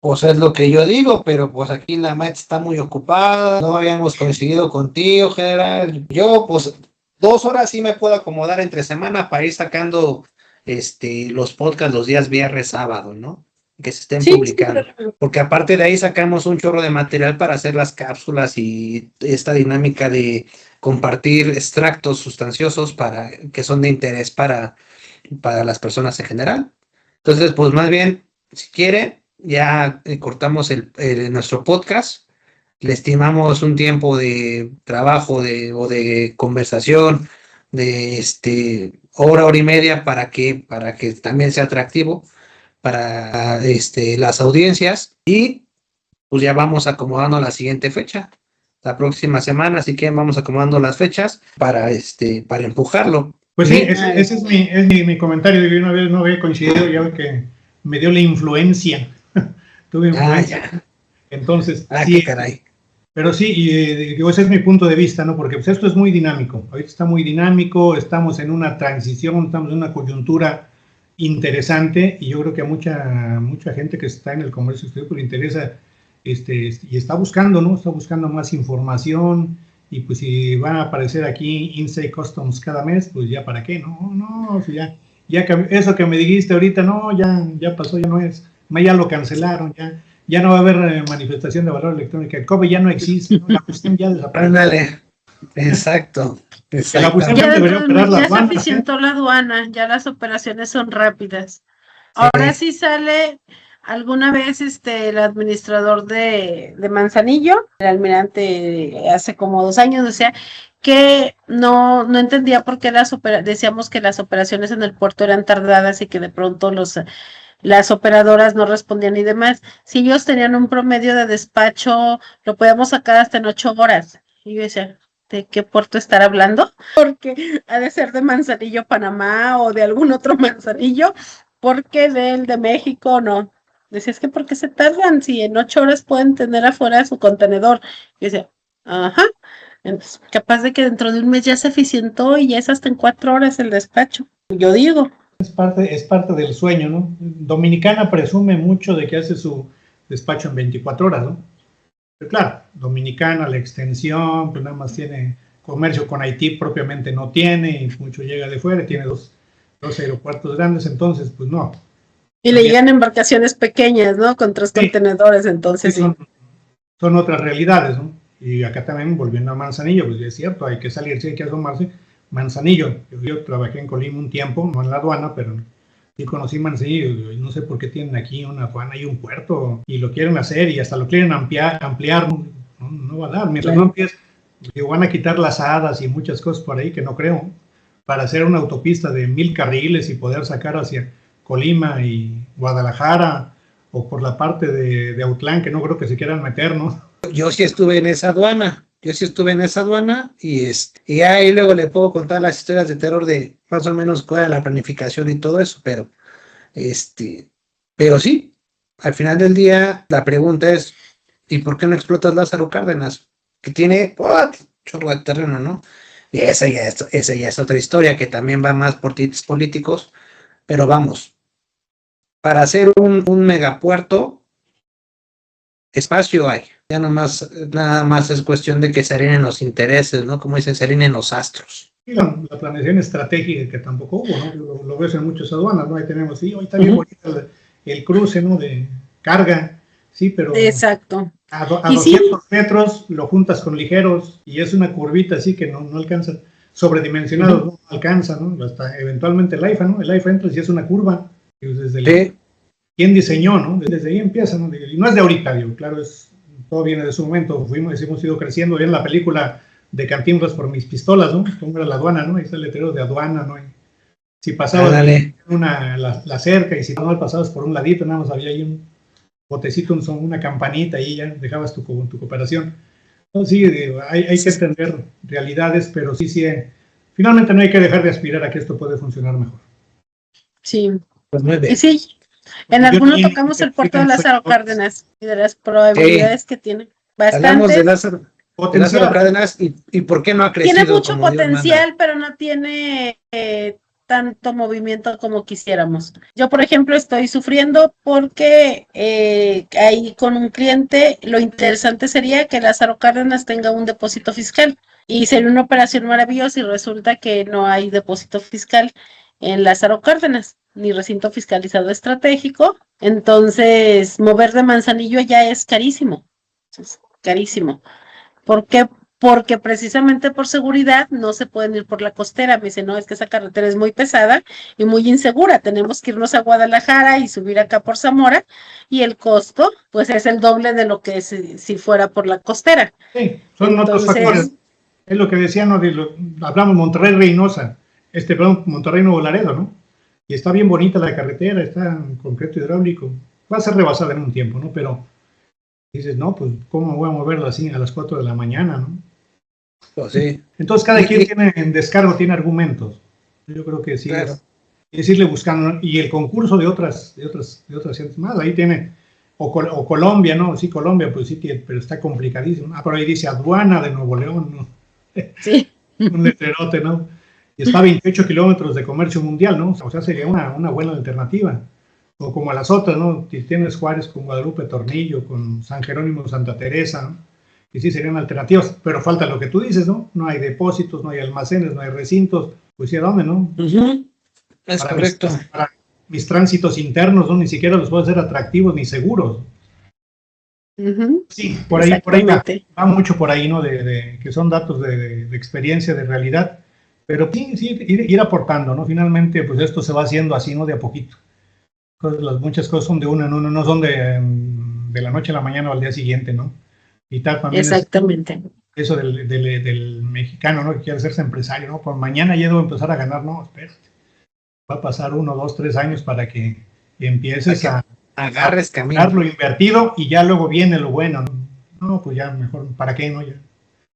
Pues es lo que yo digo, pero pues aquí la Matt está muy ocupada, no habíamos coincidido contigo, general. Yo, pues, 2 horas sí me puedo acomodar entre semana para ir sacando los podcasts los días viernes, sábado, ¿no? Que se estén publicando. Porque aparte de ahí sacamos un chorro de material para hacer las cápsulas y esta dinámica de compartir extractos sustanciosos que son de interés para las personas en general. Entonces, pues más bien, si quiere, ya cortamos nuestro podcast, le estimamos un tiempo de trabajo o de conversación de hora y media para que también sea atractivo para las audiencias, y pues ya vamos acomodando la siguiente fecha, la próxima semana, así que vamos acomodando las fechas para empujarlo. Pues sí, ese es mi comentario. De una vez no había coincidido, ya que me dio la influencia. Tuve influencia. Entonces, sí, qué caray. Pero sí, digo, ese es mi punto de vista, ¿no? Porque pues esto es muy dinámico. Ahorita está muy dinámico, estamos en una transición, estamos en una coyuntura interesante, y yo creo que a mucha gente que está en el comercio exterior le interesa y está buscando, ¿no? Está buscando más información. Y pues si van a aparecer aquí Inside Customs cada mes, pues ya para qué, no, ya eso que me dijiste ahorita, no, ya pasó, ya no es, ya lo cancelaron, ya no va a haber manifestación de valor electrónico, el COBE ya no existe, ¿no? La cuestión ya desapareció. Ándale, exacto. La cuestión ya debería operar la aduana. Ya se eficientó la aduana, ya las operaciones son rápidas. Ahora sí sale alguna vez el administrador de Manzanillo, el almirante, hace como 2 años, decía que no entendía por qué decíamos que las operaciones en el puerto eran tardadas y que de pronto las operadoras no respondían y demás. Si ellos tenían un promedio de despacho, lo podíamos sacar hasta en 8 horas. Y yo decía, ¿de qué puerto estar hablando? Porque ha de ser de Manzanillo, Panamá, o de algún otro Manzanillo, porque del de México no. Decía, es que ¿por qué se tardan? Si en 8 horas pueden tener afuera su contenedor. Y decía, ajá. Entonces, capaz de que dentro de un mes ya se eficientó y ya es hasta en 4 horas el despacho. Yo digo. Es parte del sueño, ¿no? Dominicana presume mucho de que hace su despacho en 24 horas, ¿no? Pero claro, Dominicana, la extensión, pues nada más tiene comercio con Haití, propiamente no tiene, y mucho llega de fuera, tiene dos aeropuertos grandes, entonces, pues no. Y le llegan embarcaciones pequeñas, ¿no? Con 3 contenedores, entonces sí. Son otras realidades, ¿no? Y acá también, volviendo a Manzanillo, pues es cierto, hay que salir, sí hay que asomarse. Manzanillo, yo trabajé en Colima un tiempo, no en la aduana, pero sí conocí Manzanillo, y no sé por qué tienen aquí una aduana y un puerto, y lo quieren hacer, y hasta lo quieren ampliar, no va a dar, mientras no empieces, van a quitar las hadas y muchas cosas por ahí que no creo, para hacer una autopista de 1000 carriles y poder sacar hacia Colima y Guadalajara, o por la parte de Autlán, que no creo que se quieran meter, ¿no? Yo sí estuve en esa aduana, y ahí luego le puedo contar las historias de terror de más o menos cuál era la planificación y todo eso, pero sí, al final del día la pregunta es, ¿y por qué no explotas Lázaro Cárdenas? Que tiene chorro de terreno, ¿no? Y esa ya es otra historia que también va más por tips políticos, pero vamos, para hacer un megapuerto, espacio hay. Ya nada más es cuestión de que se alineen los intereses, ¿no? Como dicen, se alineen los astros. Sí, la planeación estratégica que tampoco hubo, ¿no? Lo ves en muchas aduanas, ¿no? Ahí tenemos, sí, hoy está bien bonito el cruce, ¿no? De carga, sí, pero... Exacto. A 200 metros lo juntas con ligeros y es una curvita así que no alcanza, sobredimensionado, no alcanza, ¿no? Hasta eventualmente el AIFA, ¿no? El AIFA entra y es una curva. Sí. ¿Quién diseñó, no? Desde ahí empieza, ¿no? Y no es de ahorita, digo, claro, todo viene de su momento, hemos ido creciendo. En la película de Cantinflas por mis pistolas, ¿no? Como era la aduana, ¿no? Ahí está el letrero de aduana, ¿no? Y si pasabas la cerca y si no pasabas por un ladito, nada más había ahí un botecito, una campanita y ya dejabas tu cooperación. Entonces, sí, digo, hay que entender realidades, pero sí, finalmente no hay que dejar de aspirar a que esto puede funcionar mejor. Sí. Pues muy bien. Y sí, en alguno tocamos el puerto de Lázaro Cárdenas y de las probabilidades que tiene. Hablamos de Bastantes. Lázaro Cárdenas y por qué no ha crecido. Tiene mucho como Dios potencial, manda. pero no tiene tanto movimiento como quisiéramos. Yo, por ejemplo, estoy sufriendo porque ahí con un cliente, lo interesante sería que Lázaro Cárdenas tenga un depósito fiscal y sería una operación maravillosa y resulta que no hay depósito fiscal en Lázaro Cárdenas, ni recinto fiscalizado estratégico. Entonces, mover de Manzanillo ya es carísimo. Es carísimo. ¿Por qué? Porque precisamente por seguridad no se pueden ir por la costera. Me dice, no, es que esa carretera es muy pesada y muy insegura. Tenemos que irnos a Guadalajara y subir acá por Zamora y el costo, pues es el doble de lo que es si fuera por la costera. Sí, son otros factores. Es lo que decía, ¿no? Hablamos Monterrey-Reynosa, perdón, Monterrey-Nuevo Laredo, ¿no? Y está bien bonita la carretera, está en concreto hidráulico. Va a ser rebasada en un tiempo, ¿no? Pero dices, no, pues, ¿cómo voy a moverlo así a las 4 de la mañana, no? Pues sí. Entonces, cada quien tiene en descargo, tiene argumentos. Yo creo que sí, claro. es irle buscando, ¿no? Y el concurso de otras gentes más, ahí tiene, o Colombia, ¿no? Sí, Colombia, pues sí, pero está complicadísimo. Por ahí dice aduana de Nuevo León, ¿no? Sí. Un letrerote, ¿no? Y está a 28 kilómetros de comercio mundial, ¿no? O sea, sería una buena alternativa. O como a las otras, ¿no? Si tienes Juárez con Guadalupe Tornillo, con San Jerónimo, Santa Teresa, ¿no? Que sí serían alternativas, pero falta lo que tú dices, ¿no? No hay depósitos, no hay almacenes, no hay recintos, pues sí, ¿a dónde, no? Es correcto. Para mis tránsitos internos, ¿no? Ni siquiera los puedo hacer atractivos ni seguros. Sí, por ahí va mucho por ahí, ¿no? Que son datos de experiencia, de realidad, pero sí, ir aportando, ¿no? Finalmente, pues esto se va haciendo así, ¿no? De a poquito. Muchas cosas son de uno en uno, no son de la noche a la mañana o al día siguiente, ¿no? Y tal, también exactamente. Eso del mexicano, ¿no? Que quiere hacerse empresario, ¿no? Por mañana ya debo empezar a ganar, no, espérate. Va a pasar 1, 2, 3 años para que empieces a agarres camino. Lo invertido y ya luego viene lo bueno, ¿no? No, pues ya mejor, ¿para qué, no? Ya.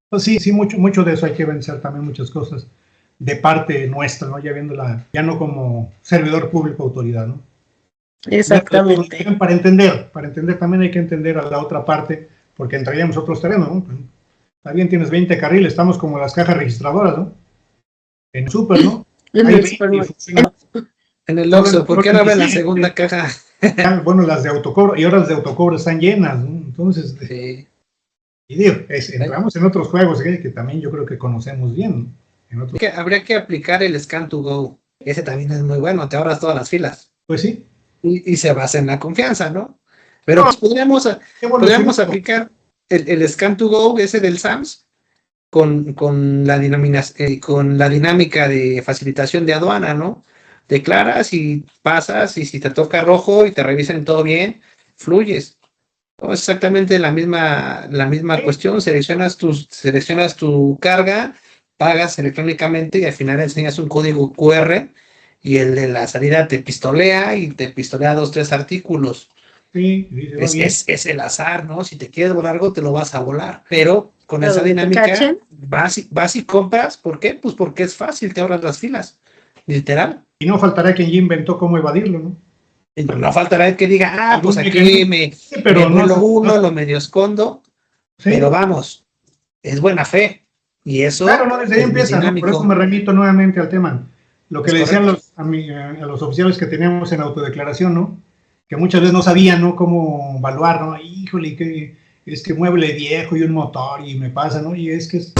Pues sí, mucho de eso hay que vencer también muchas cosas de parte nuestra, ¿no? Ya viéndola, ya no como servidor público, autoridad, ¿no? Exactamente. Para entender también hay que entender a la otra parte, porque entraríamos otros terrenos, ¿no? Pues, está bien, tienes 20 carriles, estamos como las cajas registradoras, ¿no? En Super, ¿no? En el Oxxo, ¿por qué no ven la segunda caja? Bueno, las de autocobro, y ahora las de autocobro están llenas, ¿no? Entonces, sí. Y digo, entramos en otros juegos que también yo creo que conocemos bien, ¿no? Habría que aplicar el Scan to Go, ese también es muy bueno, te ahorras todas las filas. Pues sí. Y se basa en la confianza, ¿no? Pero pues podríamos aplicar el Scan to Go, ese del SAMS, con la dinámica de facilitación de aduana, ¿no? Declaras y pasas, y si te toca rojo y te revisan todo bien, fluyes. ¿No? Es exactamente la misma cuestión, seleccionas tu carga, pagas electrónicamente y al final enseñas un código QR y el de la salida te pistolea 2, 3 artículos. Sí, es el azar, ¿no? Si te quieres volar algo, te lo vas a volar. Pero con esa dinámica vas y compras. ¿Por qué? Pues porque es fácil, te ahorras las filas. Literal. Y no faltará quien ya inventó cómo evadirlo, ¿no? No faltará el que diga, pues aquí me lo medio escondo. Sí. Pero vamos, es buena fe. Y eso. Claro, no, desde ahí empieza, ¿no? Por eso me remito nuevamente al tema. Lo que le decían a los oficiales que teníamos en autodeclaración, ¿no? Que muchas veces no sabían, ¿no? Cómo evaluar, ¿no? Híjole, que mueble viejo y un motor y me pasa, ¿no? Y es que es